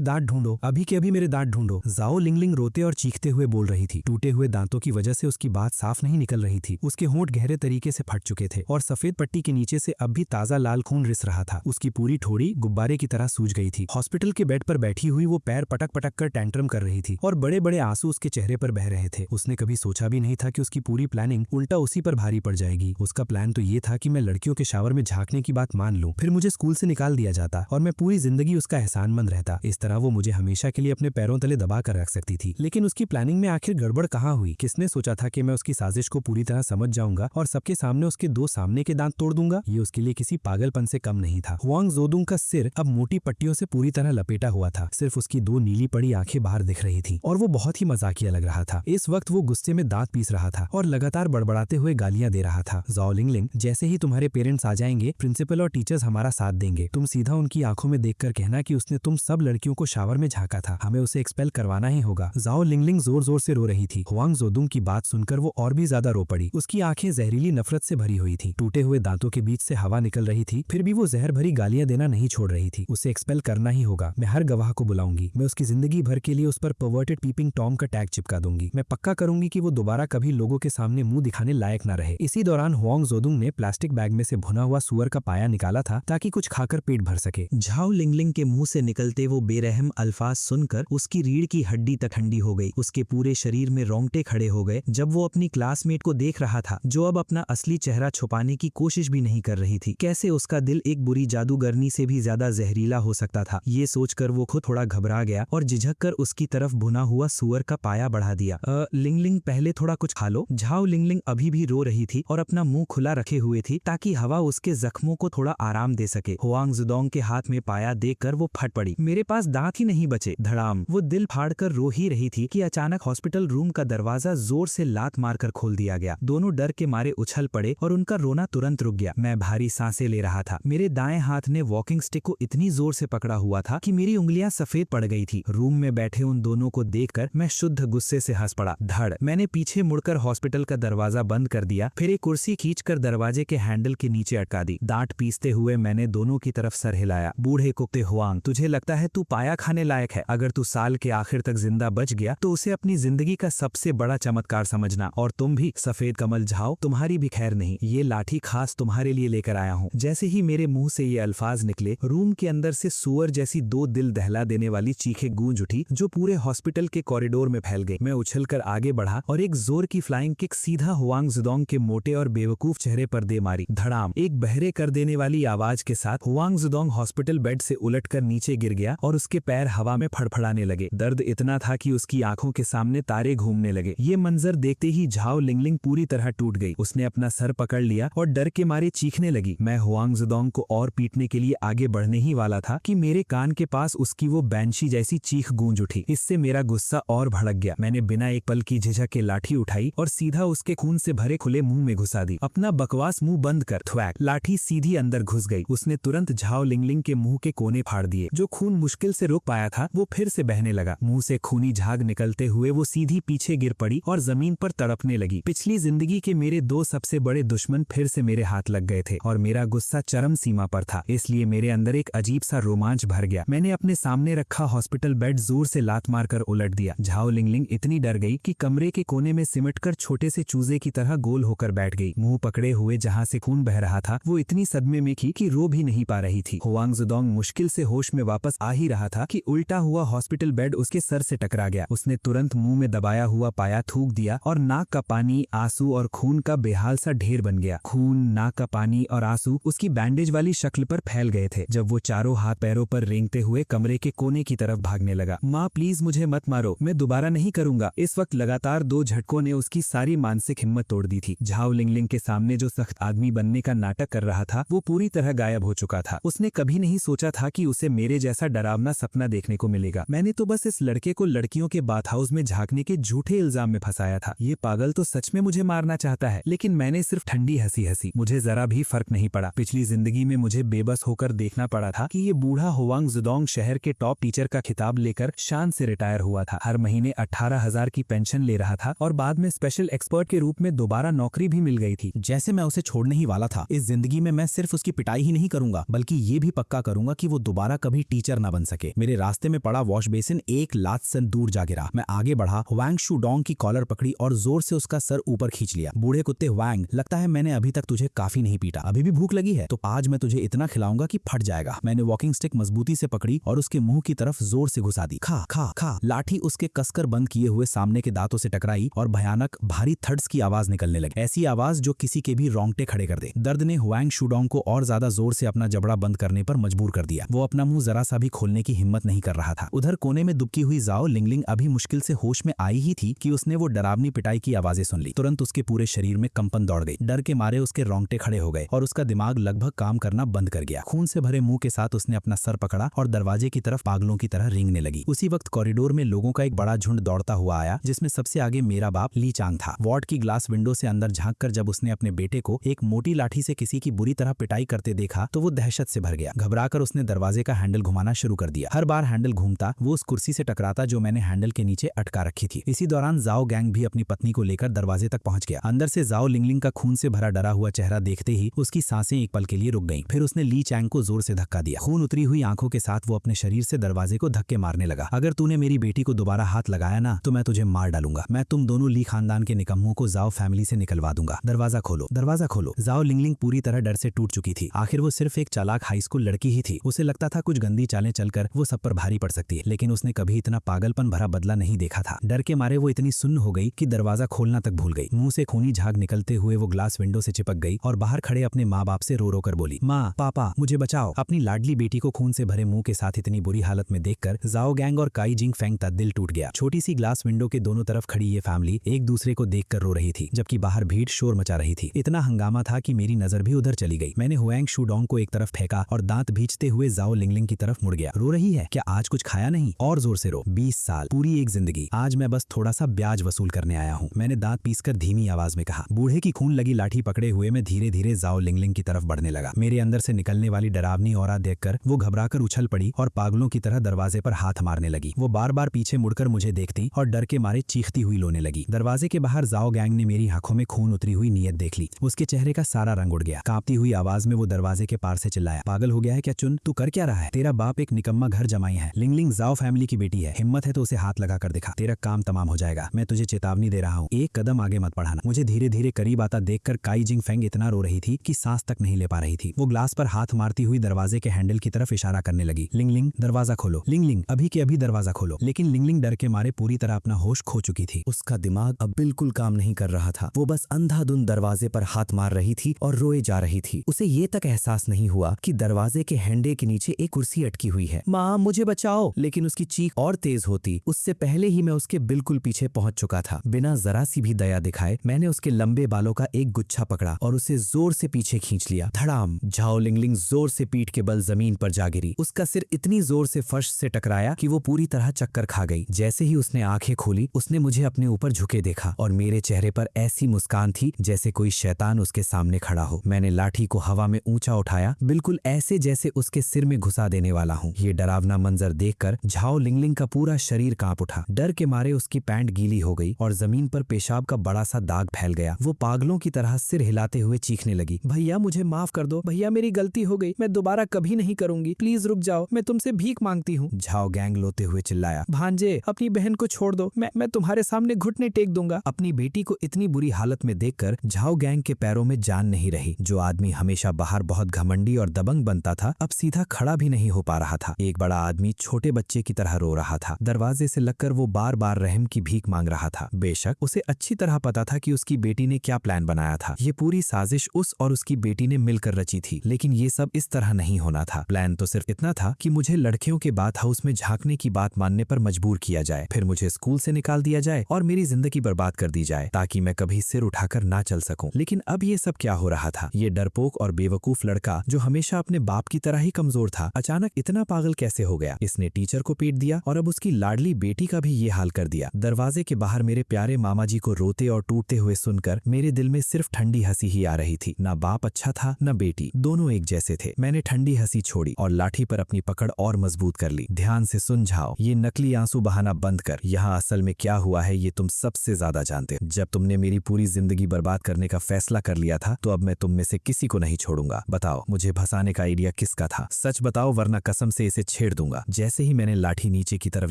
दांत ढूंढो, अभी के अभी मेरे दांत ढूंढो। जाओ लिंगलिंग रोते और चीखते हुए बोल रही थी। टूटे हुए दांतों की वजह से उसकी बात साफ नहीं निकल रही थी। उसके होंठ गहरे तरीके से फट चुके थे और सफेद पट्टी के नीचे से अब भी ताजा लाल खून रिस रहा था। उसकी पूरी ठोड़ी गुब्बारे की तरह सूज गई थी। हॉस्पिटल के बेड पर बैठी हुई वो पैर पटक पटक कर टैंट्रम कर रही थी और बड़े बड़े आंसू उसके चेहरे पर बह रहे थे। उसने कभी सोचा भी नहीं था कि उसकी पूरी प्लानिंग उल्टा उसी पर भारी पड़ जाएगी। उसका प्लान तो ये था कि मैं लड़कियों के शावर में झांकने की बात मान लूं, फिर मुझे स्कूल से निकाल दिया जाता और मैं पूरी जिंदगी उसका एहसानमंद रहता। इस तरह वो मुझे हमेशा के लिए अपने पैरों तले दबा कर रख सकती थी। लेकिन उसकी प्लानिंग में आखिर गड़बड़ कहाँ हुई? किसने सोचा था कि मैं उसकी साजिश को पूरी तरह समझ जाऊंगा और सबके सामने उसके 2 सामने के दांत तोड़ दूंगा? ये उसके लिए किसी पागलपन से कम नहीं था। हुआंग जोदुंग का सिर अब मोटी पट्टियों से पूरी तरह लपेटा हुआ था। सिर्फ उसकी 2 नीली पड़ी आंखें बाहर दिख रही थी और वो बहुत ही मजाकिया लग रहा था। इस वक्त वो गुस्से में दांत पीस रहा था और लगातार बड़बड़ाते हुए गालियां दे रहा था। जाओ लिंगलिंग, जैसे ही तुम्हारे पेरेंट्स आ जाएंगे, प्रिंसिपल और टीचर्स हमारा साथ देंगे। तुम सीधा उनकी आंखों में देखकर कहना कि उसने तुम सब लड़कियों को शावर में झांका था। हमें उसे एक्सपेल करवाना ही होगा। जाओ लिंगलिंग जोर जोर से रो रही थी। हुआंग जोदुंग की बात सुनकर वो और भी ज्यादा रो पड़ी। उसकी आंखें जहरीली नफरत से भरी हुई थी। टूटे हुए दांतों के बीच से हवा निकल रही थी, फिर भी वो जहर भरी गालियां देना नहीं छोड़ रही थी। उसे एक्सपेल करना ही होगा। मैं हर गवाह को बुलाऊंगी। मैं उसकी जिंदगी भर के लिए उस पर परवर्टेड पीपिंग टॉम का टैग चिपका दूंगी। मैं पक्का करूंगी कि वो दोबारा कभी लोगों के सामने मुंह दिखाने लायक न रहे। इसी दौरान हुआंग जोदुंग ने प्लास्टिक बैग में से भुना हुआ सुअर का पाया निकाला था ताकि कुछ खाकर पेट भर सके। झाओ लिंगलिंग के मुंह से निकलते वो बेरहम अल्फाज सुनकर उसकी रीढ़ की हड्डी तक ठंडी हो गई। उसके पूरे शरीर में रोंगटे खड़े हो गए जब वो अपनी क्लासमेट को देख रहा था, जो अब अपना असली चेहरा छुपाने की कोशिश भी नहीं कर रही थी। कैसे उसका दिल एक बुरी जादूगरनी से भी ज्यादा जहरीला हो सकता था, ये सोचकर वो खुद थोड़ा घबरा गया और झिझक कर उसकी तरफ भुना हुआ सुअर का पाया बढ़ा दिया। लिंगलिंग, पहले थोड़ा कुछ खा लो। झाओ लिंगलिंग अभी भी रो रही थी और अपना मुंह खुला रखे हुए थी ताकि हवा उसके जख्मों को थोड़ा आराम दे सके। हुआंग जोदुंग के हाथ में पाया देखकर वो फट पड़ी। मेरे पास दांत ही नहीं बचे। धड़ाम, वो दिल फाड़कर रो ही रही रही थी कि अचानक हॉस्पिटल रूम का दरवाजा जोर से लात मारकर खोल दिया गया। दोनों डर के मारे उछल पड़े और उनका रोना तुरंत रुक गया। मैं भारी सांसें ले रहा था। मेरे दाएं हाथ ने वॉकिंग स्टिक को इतनी जोर से पकड़ा हुआ था कि मेरी उंगलियां सफेद पड़ गई थी। रूम में बैठे उन दोनों को देखकर मैं शुद्ध गुस्से से हंस पड़ा। धड़। मैंने पीछे मुड़कर हॉस्पिटल का दरवाजा बंद कर दिया, फिर एक कुर्सी खींचकर दरवाजे के हैंडल के नीचे अटका दी। दांत पीसते हुए मैंने दोनों की तरफ सर हिलाया। बूढ़े कुत्ते हुआंग, तुझे लगता है तू पाया खाने लायक है? अगर तू साल के आखिर तक जिंदा बच गया तो उसे अपनी जिंदगी का सबसे बड़ा चमत्कार समझना। और तुम भी सफेद कमल झाओ, तुम्हारी भी खैर नहीं। ये लाठी खास तुम्हारे लिए लेकर आया हूँ। जैसे ही मेरे मुंह से ये अल्फाज निकले, रूम के अंदर से सुअर जैसी दो दिल दहला देने वाली चीखें गूंज उठी जो पूरे हॉस्पिटल के कॉरिडोर में फैल गई। मैं उछलकर आगे बढ़ा और एक जोर की फ्लाइंग किक सीधा हुआंग जुदोंग के मोटे और बेवकूफ चेहरे पर दे मारी। धड़ाम। एक बहरे कर देने वाली आवाज के साथ हुआंग जुदोंग हॉस्पिटल बेड से उलटकर नीचे गिर गया और उसके पैर हवा में फड़फड़ाने लगे। दर्द इतना था कि उसकी आंखों के सामने तारे घूमने लगे। ये मंजर देखते ही झाओ लिंगलिंग पूरी तरह टूट गई। उसने अपना सर पकड़ लिया और डर के मारे चीखने लगी। मैं हुआंग जुदोंग को और पीटने के लिए आगे बढ़ने ही वाला था कि मेरे कान के पास उसकी वो बैंशी जैसी चीख गूंज उठी। इससे मेरा गुस्सा और भड़क गया। मैंने बिना एक पल की झिझक के लाठी उठाई और सीधा उसके खून से भरे खुले मुंह में घुसा दी। अपना बकवास मुंह बंद कर। थ्वैक। लाठी सीधी अंदर घुस गई। उसने तुरंत झाओ लिंगलिंग के मुंह के कोने फाड़ दिए। जो खून मुश्किल से रोक पाया था वो फिर से बहने लगा। मुंह से खूनी झाग निकलते हुए वो सीधी पीछे गिर पड़ी और जमीन पर तड़पने लगी। पिछली जिंदगी के मेरे दो सबसे बड़े दुश्मन फिर से मेरे हाथ लग गए थे और मेरा गुस्सा चरम सीमा पर था। इसलिए मेरे अंदर एक अजीब सा रोमांच भर गया। मैंने अपने सामने रखा हॉस्पिटल बेड जोर से लात मारकर उलट दिया। झाओ लिंगलिंग इतनी डर गई कि कमरे के कोने में सिमटकर छोटे से चूजे की तरह गोल होकर बैठ गई। मुंह पकड़े हुए जहां से खून बह रहा था वो इतनी सदमे में थी कि रो भी नहीं पा रही थी। हुआंग जुदोंग मुश्किल से होश में वापस आ ही रहा था कि उल्टा हुआ हॉस्पिटल बेड उसके सर से टकरा गया। उसने तुरंत मुंह में दबाया हुआ पाया थूक दिया और नाक का पानी, आंसू और खून का बेहाल सा ढेर बन गया। खून, नाक का पानी और आंसू उसकी बैंडेज वाली शक्ल पर फैल गए थे जब वो चारों हाथ पैरों पर रेंगते हुए कमरे के कोने की तरफ भागने लगा। माँ प्लीज मुझे मत मारो, मैं दोबारा नहीं करूंगा। इस वक्त लगातार 2 झटकों ने उसकी सारी मानसिक हिम्मत तोड़ दी थी। झाओ लिंगलिंग के सामने जो सख्त आदमी बनने का नाटक कर रहा था वो पूरी तरह गायब हो चुका था। उसने कभी नहीं सोचा था कि उसे मेरे जैसा डरावना सपना देखने को मिलेगा। मैंने तो बस इस लड़के को लड़कियों के बाथ हाउस में झांकने के झूठे इल्जाम में फंसाया था। ये पागल तो सच में मुझे मारना चाहता है, लेकिन मैंने सिर्फ ठंडी हंसी हंसी। मुझे जरा भी फर्क नहीं पड़ा। पिछली जिंदगी में मुझे बेबस होकर देखना पड़ा था कि ये बूढ़ा हुआंग जुदोंग शहर के टॉप टीचर का खिताब लेकर शान से रिटायर हुआ था। हर महीने 18,000 की पेंशन ले रहा था और बाद में स्पेशल एक्सपर्ट के रूप में दोबारा नौकरी भी मिल गई थी। जैसे मैं उसे छोड़ने ही वाला था। इस जिंदगी में मैं सिर्फ उसकी पिटाई ही नहीं करूंगा बल्कि ये भी पक्का करूंगा कि वो दोबारा कभी टीचर ना बन सके। मेरे रास्ते में पड़ा वॉश बेसिन एक लात से दूर जा गिरा। मैं आगे बढ़ा, हुआंग शुडोंग की कॉलर पकड़ी और जोर से उसका सर ऊपर खींच लिया। बूढ़े कुत्ते हुआंग, लगता है मैंने अभी तक तुझे काफी नहीं पीटा। अभी भी भूख लगी है तो आज मैं तुझे इतना खिलाऊंगा कि फट जाएगा। मैंने वॉकिंग स्टिक मजबूती से पकड़ी और उसके मुंह की तरफ जोर से घुसा दी। खा खा खा। लाठी उसके कसकर बंद किए हुए सामने के दांतों से टकराई और भयानक भारी थड्स की आवाज निकलने लगी। ऐसी आवाज जो किसी के भी रोंगटे खड़े कर दे। दर्द ने हुआंग शुडोंग को और ज्यादा जोर से अपना जबड़ा बंद करने पर मजबूर कर दिया। वो अपना मुंह जरा सा भी खोलने की हिम्मत नहीं कर रहा था। उधर कोने में दुबकी हुई झाओ लिंगलिंग अभी मुश्किल से होश में आई ही थी कि उसने वो डरावनी पिटाई की आवाजें सुन ली। तुरंत उसके पूरे शरीर में कंपन दौड़ गई। डर के मारे उसके रोंगटे खड़े हो गए और उसका दिमाग लगभग काम करना बंद कर गया। खून से भरे मुंह के साथ उसने अपना सर पकड़ा और दरवाजे की तरफ पागलों की तरह रेंगने लगी। उसी वक्त कॉरिडोर में लोगों का एक बड़ा झुंड दौड़ता हुआ आया, जिसमें सबसे आगे मेरा बाप ली चांग था। वार्ड की ग्लास विंडो से अंदर झांककर जब उसने अपने बेटे को एक मोटी लाठी से किसी की बुरी तरह पिटाई करते देखा तो वो दहशत से भर गया। घबराकर उसने दरवाजे का हैंडल घुमाना शुरू कर दिया। हर बार हैंडल घूमता वो उस कुर्सी से टकराता जो मैंने हैंडल के नीचे अटका रखी थी। इसी दौरान झाओ गैंग भी अपनी पत्नी को लेकर दरवाजे तक पहुंच गया। अंदर से झाओ लिंगलिंग का खून से भरा डरा हुआ चेहरा देखते ही उसकी सांसें एक पल के लिए रुक गईं। फिर उसने ली चैंग को जोर से धक्का दिया। खून उतरी हुई आंखों के साथ वो अपने शरीर से दरवाजे को धक्के मारने लगा। अगर तूने मेरी बेटी को दोबारा हाथ लगाया ना तो मैं तुझे मार डालूंगा। मैं तुम दोनों ली खानदान के निकम्मों को झाओ फैमिली से निकलवा दूंगा। दरवाजा खोलो, दरवाजा खोलो। झाओ लिंगलिंग पूरी तरह डर से टूट चुकी थी। आखिर वो सिर्फ एक चालाक हाई स्कूल लड़की ही थी। उसे लगता था कुछ गंदी चालें चलकर वो सब पर भारी पड़ सकती है, लेकिन उसने कभी इतना पागलपन भरा बदला नहीं देखा था। डर के मारे वो इतनी सुन्न हो गई कि दरवाजा खोलना तक भूल गई। मुंह से खूनी झाग निकलते हुए वो ग्लास विंडो से चिपक गई और बाहर खड़े अपने माँ बाप से रो रो कर बोली, माँ पापा मुझे बचाओ। अपनी लाडली बेटी को खून से भरे मुंह के साथ इतनी बुरी हालत में देखकर झाओ गैंग और काई जिंग फेंग का दिल टूट गया। छोटी सी ग्लास विंडो के दोनों तरफ खड़ी ये फैमिली एक दूसरे को देखकर रो रही थी, जबकि बाहर भीड़ शोर मचा रही थी। इतना हंगामा था कि मेरी नजर भी उधर चली गई। मैंने हुआंग शुडोंग को एक तरफ फेंका और दांत भींचते हुए झाओ लिंगलिंग की तरफ मुड़ गया। रो रही है क्या? आज कुछ खाया नहीं? और जोर से रो। 20 साल पूरी एक जिंदगी। आज मैं बस थोड़ा सा ब्याज वसूल करने आया हूँ, मैंने दांत पीसकर धीमी आवाज में कहा। बूढ़े की खून लगी लाठी पकड़े हुए मैं धीरे धीरे जाओ लिंगलिंग की तरफ बढ़ने लगा। मेरे अंदर से निकलने वाली डरावनी औरा देखकर वो घबराकर उछल पड़ी और पागलों की तरह दरवाजे पर हाथ मारने लगी। वो बार बार पीछे मुड़कर मुझे देखती और डर के मारे चीखती हुई रोने लगी। दरवाजे के बाहर जाओ गैंग ने मेरी आंखों में खून उतरी हुई नीयत देख ली। उसके चेहरे का सारा रंग उड़ गया। कांपती हुई आवाज में वो दरवाजे के पार से चिल्लाया, पागल हो गया है क्या चुन? तू कर क्या रहा है? तेरा बाप एक निकम्मा घर जमाई है। लिंगलिंग जाओ फैमिली की बेटी है, हिम्मत है तो उसे हाथ लगा कर दिखा, तेरा काम तमाम हो जाएगा। मैं तुझे चेतावनी दे रहा हूँ, एक कदम आगे मत बढ़ाना। मुझे धीरे धीरे करीब आता देखकर काई जिंग फेंग इतना रो रही थी कि सांस तक नहीं ले पा रही थी। वो ग्लास पर हाथ मारती हुई दरवाजे के हैंडल की तरफ इशारा करने लगी। लिंगलिंग दरवाजा खोलो, लिंगलिंग अभी के अभी दरवाजा खोलो। लेकिन लिंगलिंग डर के मारे पूरी तरह अपना होश खो चुकी थी। उसका दिमाग अब बिल्कुल काम नहीं कर रहा था। वो बस अंधाधुंध दरवाजे पर हाथ मार रही थी और रोए जा रही थी। उसे ये तक एहसास नहीं हुआ कि दरवाजे के हैंडे के नीचे एक कुर्सी अटकी हुई है। माँ मुझे बचाओ! लेकिन उसकी चीख और तेज होती, उससे पहले ही मैं उसके बिल्कुल पीछे पहुंच चुका था। बिना जरा सी भी दया दिखाए मैंने उसके लंबे बालों का एक गुच्छा पकड़ा और उसे जोर से पीछे खींच लिया। धड़ाम! झाओ लिंगलिंग जोर से पीठ के बल जमीन पर जा गिरी। उसका सिर इतनी जोर से फर्श से टकराया कि वो पूरी तरह चक्कर खा गई। जैसे ही उसने आंखें खोली उसने मुझे अपने ऊपर झुके देखा और मेरे चेहरे पर ऐसी मुस्कान थी जैसे कोई शैतान उसके सामने खड़ा हो। मैंने लाठी को हवा में ऊंचा उठाया, बिल्कुल ऐसे जैसे उसके सिर में घुसा देने वाला हूँ। ये डरावना मंजर देखकर झाओ लिंगलिंग का पूरा शरीर कांप उठा। डर के मारे उसकी पैंट गीली हो गई और जमीन पर पेशाब का बड़ा सा दाग फैल गया। वो पागलों की तरह सिर हिलाते हुए चीखने लगी, भैया मुझे माफ कर दो, भैया मेरी गलती हो गई, मैं दोबारा कभी नहीं करूंगी, प्लीज रुक जाओ, मैं तुमसे भीख मांगती हूँ। झाओ गैंग लोते हुए चिल्लाया, भांजे अपनी बहन को छोड़ दो, मैं तुम्हारे सामने घुटने टेक दूंगा। अपनी बेटी को इतनी बुरी हालत में देखकर झाओ गैंग के पैरों में जान नहीं रही। जो आदमी हमेशा बाहर बहुत घमंडी और दबंग बनता था अब सीधा खड़ा भी नहीं हो पा रहा था। एक बड़ा आदमी छोटे बच्चे की तरह रो रहा था। दरवाजे से लगकर वो बार बार रहम की भीख मांग रहा था। बेशक उसे अच्छी तरह पता था कि उसकी बेटी ने क्या प्लान बनाया था। ये पूरी साजिश उस और उसकी बेटी ने मिलकर रची थी, लेकिन ये सब इस तरह नहीं होना था। प्लान तो सिर्फ इतना था कि मुझे लड़कियों के बाथ हाउस में झांकने की बात मानने पर मजबूर किया जाए, फिर मुझे स्कूल से निकाल दिया जाए और मेरी जिंदगी बर्बाद कर दी जाए ताकि मैं कभी सिर उठाकर ना चल सकूं। लेकिन अब ये सब क्या हो रहा था? ये डरपोक और बेवकूफ लड़का जो हमेशा अपने बाप की तरह ही कमजोर था, अचानक इतना पागल कैसे हो गया? इसने टीचर को पीट दिया और अब उसकी लाडली बेटी का भी ये हाल कर दिया। दरवाजे के बाहर मेरे प्यारे मामा जी को रोते और टूटते हुए सुनकर मेरे दिल में सिर्फ ठंडी हंसी ही आ रही थी। ना बाप अच्छा था न बेटी, दोनों एक जैसे थे। मैंने ठंडी हंसी छोड़ी और लाठी पर अपनी पकड़ और मजबूत कर ली। ध्यान से सुन झाओ, ये नकली आंसू बहाना बंद कर। यहाँ असल में क्या हुआ है ये तुम सबसे ज्यादा जानते हो। जब तुमने मेरी पूरी जिंदगी बर्बाद करने का फैसला कर लिया था तो अब मैं तुम में से किसी को नहीं छोड़ूंगा। बताओ मुझे भसाने का आइडिया किसका था? सच बताओ वरना कसम से इसे छेड़ दूंगा। जैसे ही मैंने लाठी नीचे की तरफ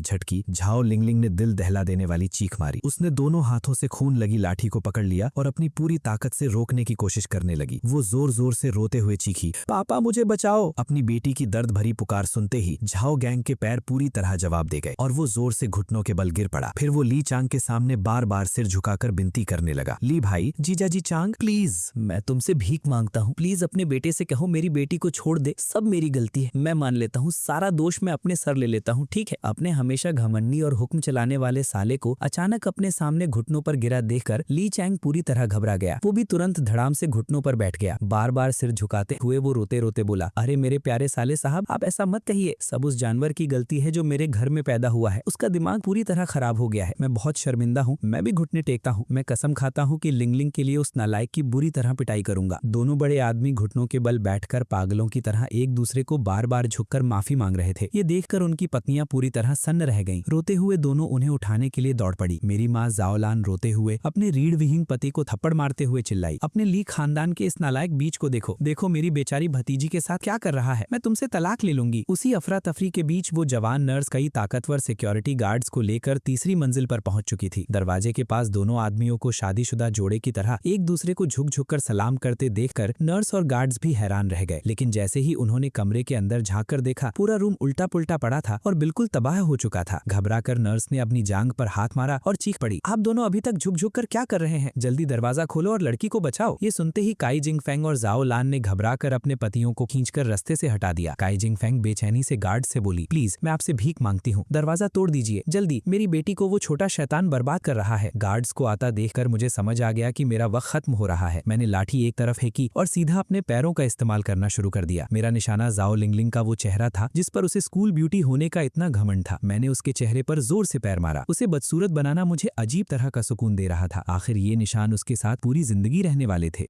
झटकी, झाओ लिंगलिंग ने दिल दहला देने वाली चीख मारी। उसने दोनों हाथों से खून लगी लाठी को पकड़ लिया और अपनी पूरी ताकत से रोकने की कोशिश करने लगी। वो जोर जोर से रोते हुए चीखी, पापा मुझे बचाओ। अपनी बेटी की दर्द भरी पुकार सुनते ही झाओ गैंग के पैर पूरी तरह जवाब दे गए और वो जोर से घुटनों के बल गिर पड़ा। फिर वो ली चांग के सामने बार बार सिर झुकाकर विनती करने लगा, ली भाई, जीजा जी चांग प्लीज, मैं तुमसे भीख मांगता हूँ, प्लीज अपने बेटे से कहो मेरी बेटी को छोड़ दे, सब मेरी गलती है, मैं मान लेता हूँ, सारा दोष मैं अपने सर ले लेता हूँ, ठीक है। अपने हमेशा घमंडी और हुक्म चलाने वाले साले को अचानक अपने सामने घुटनों पर गिरा देखकर ली चैंग पूरी तरह घबरा गया। वो भी तुरंत धड़ाम से घुटनों पर बैठ गया। बार बार सिर झुकाते हुए वो रोते रोते बोला, अरे मेरे प्यारे साले साहब, आप ऐसा मत कहिए, सब उस जानवर की गलती है जो मेरे घर में पैदा हुआ है। उसका दिमाग पूरी तरह खराब हो गया है। मैं बहुत शर्मिंदा हूँ, मैं भी घुटने टेकता हूँ। मैं कसम खाता हूँ कि लिंगलिंग के लिए उस नालायक की बुरी तरह पिटाई करूंगा। दोनों बड़े आदमी घुटनों के बल बैठकर पागलों की तरह एक दूसरे को बार बार झुककर माफी मांग रहे थे। ये देखकर उनकी पत्नियां पूरी तरह सन्न रह गईं। रोते हुए दोनों उन्हें उठाने के लिए दौड़ पड़ी। मेरी माँ जाओलान रोते हुए अपने रीढ़ विहीन पति को थप्पड़ मारते हुए चिल्लाई, अपने ली खानदान के इस नालायक बीच को देखो, देखो मेरी बेचारी भतीजी के साथ क्या कर रहा है, मैं तुमसे तलाक ले लूंगी। उसी अफरा तफरी के बीच वो जवान नर्स कई ताकतवर सिक्योरिटी गार्ड्स को लेकर तीसरी मंजिल पर पहुंच चुकी थी। दरवाजे के पास दोनों आदमियों को शादीशुदा जोड़े की तरह एक दूसरे को झुक झुक कर सलाम करते देखकर नर्स और गार्ड्स भी हैरान रह गए। लेकिन जैसे ही उन्होंने कमरे के अंदर झांक कर देखा, पूरा रूम उल्टा पुल्टा पड़ा था और बिल्कुल तबाह हो चुका था। घबराकर नर्स ने अपनी जांघ पर हाथ मारा और चीख पड़ी, आप दोनों अभी तक झुक झुक कर क्या कर रहे हैं? जल्दी दरवाजा खोलो और लड़की को बचाओ। ये सुनते ही काई जिंग फेंग और जाओ लान ने घबराकर अपने पतियों को खींचकर रास्ते से हटा दिया। काई जिंग फेंग बेचैनी से गार्ड से बोली, प्लीज मैं आपसे भीख मांगती हूँ, दरवाजा तोड़ दीजिए जल्दी, मेरी बेटी को वो छोटा शैतान बर्बाद कर रहा है। गार्ड्स को आता देखकर मुझे समझ आ गया कि मेरा वक्त खत्म हो रहा है। मैंने लाठी एक तरफ फेंकी और सीधा अपने पैरों का इस्तेमाल करना शुरू कर दिया। मेरा निशाना जाओ लिंगलिंग का वो चेहरा था जिस पर उसे स्कूल ब्यूटी होने का इतना घमंड था। मैंने उसके चेहरे चेहरे पर जोर से पैर मारा। उसे बदसूरत बनाना मुझे अजीब तरह का सुकून दे रहा था। आखिर ये निशान उसके साथ पूरी जिंदगी रहने वाले थे।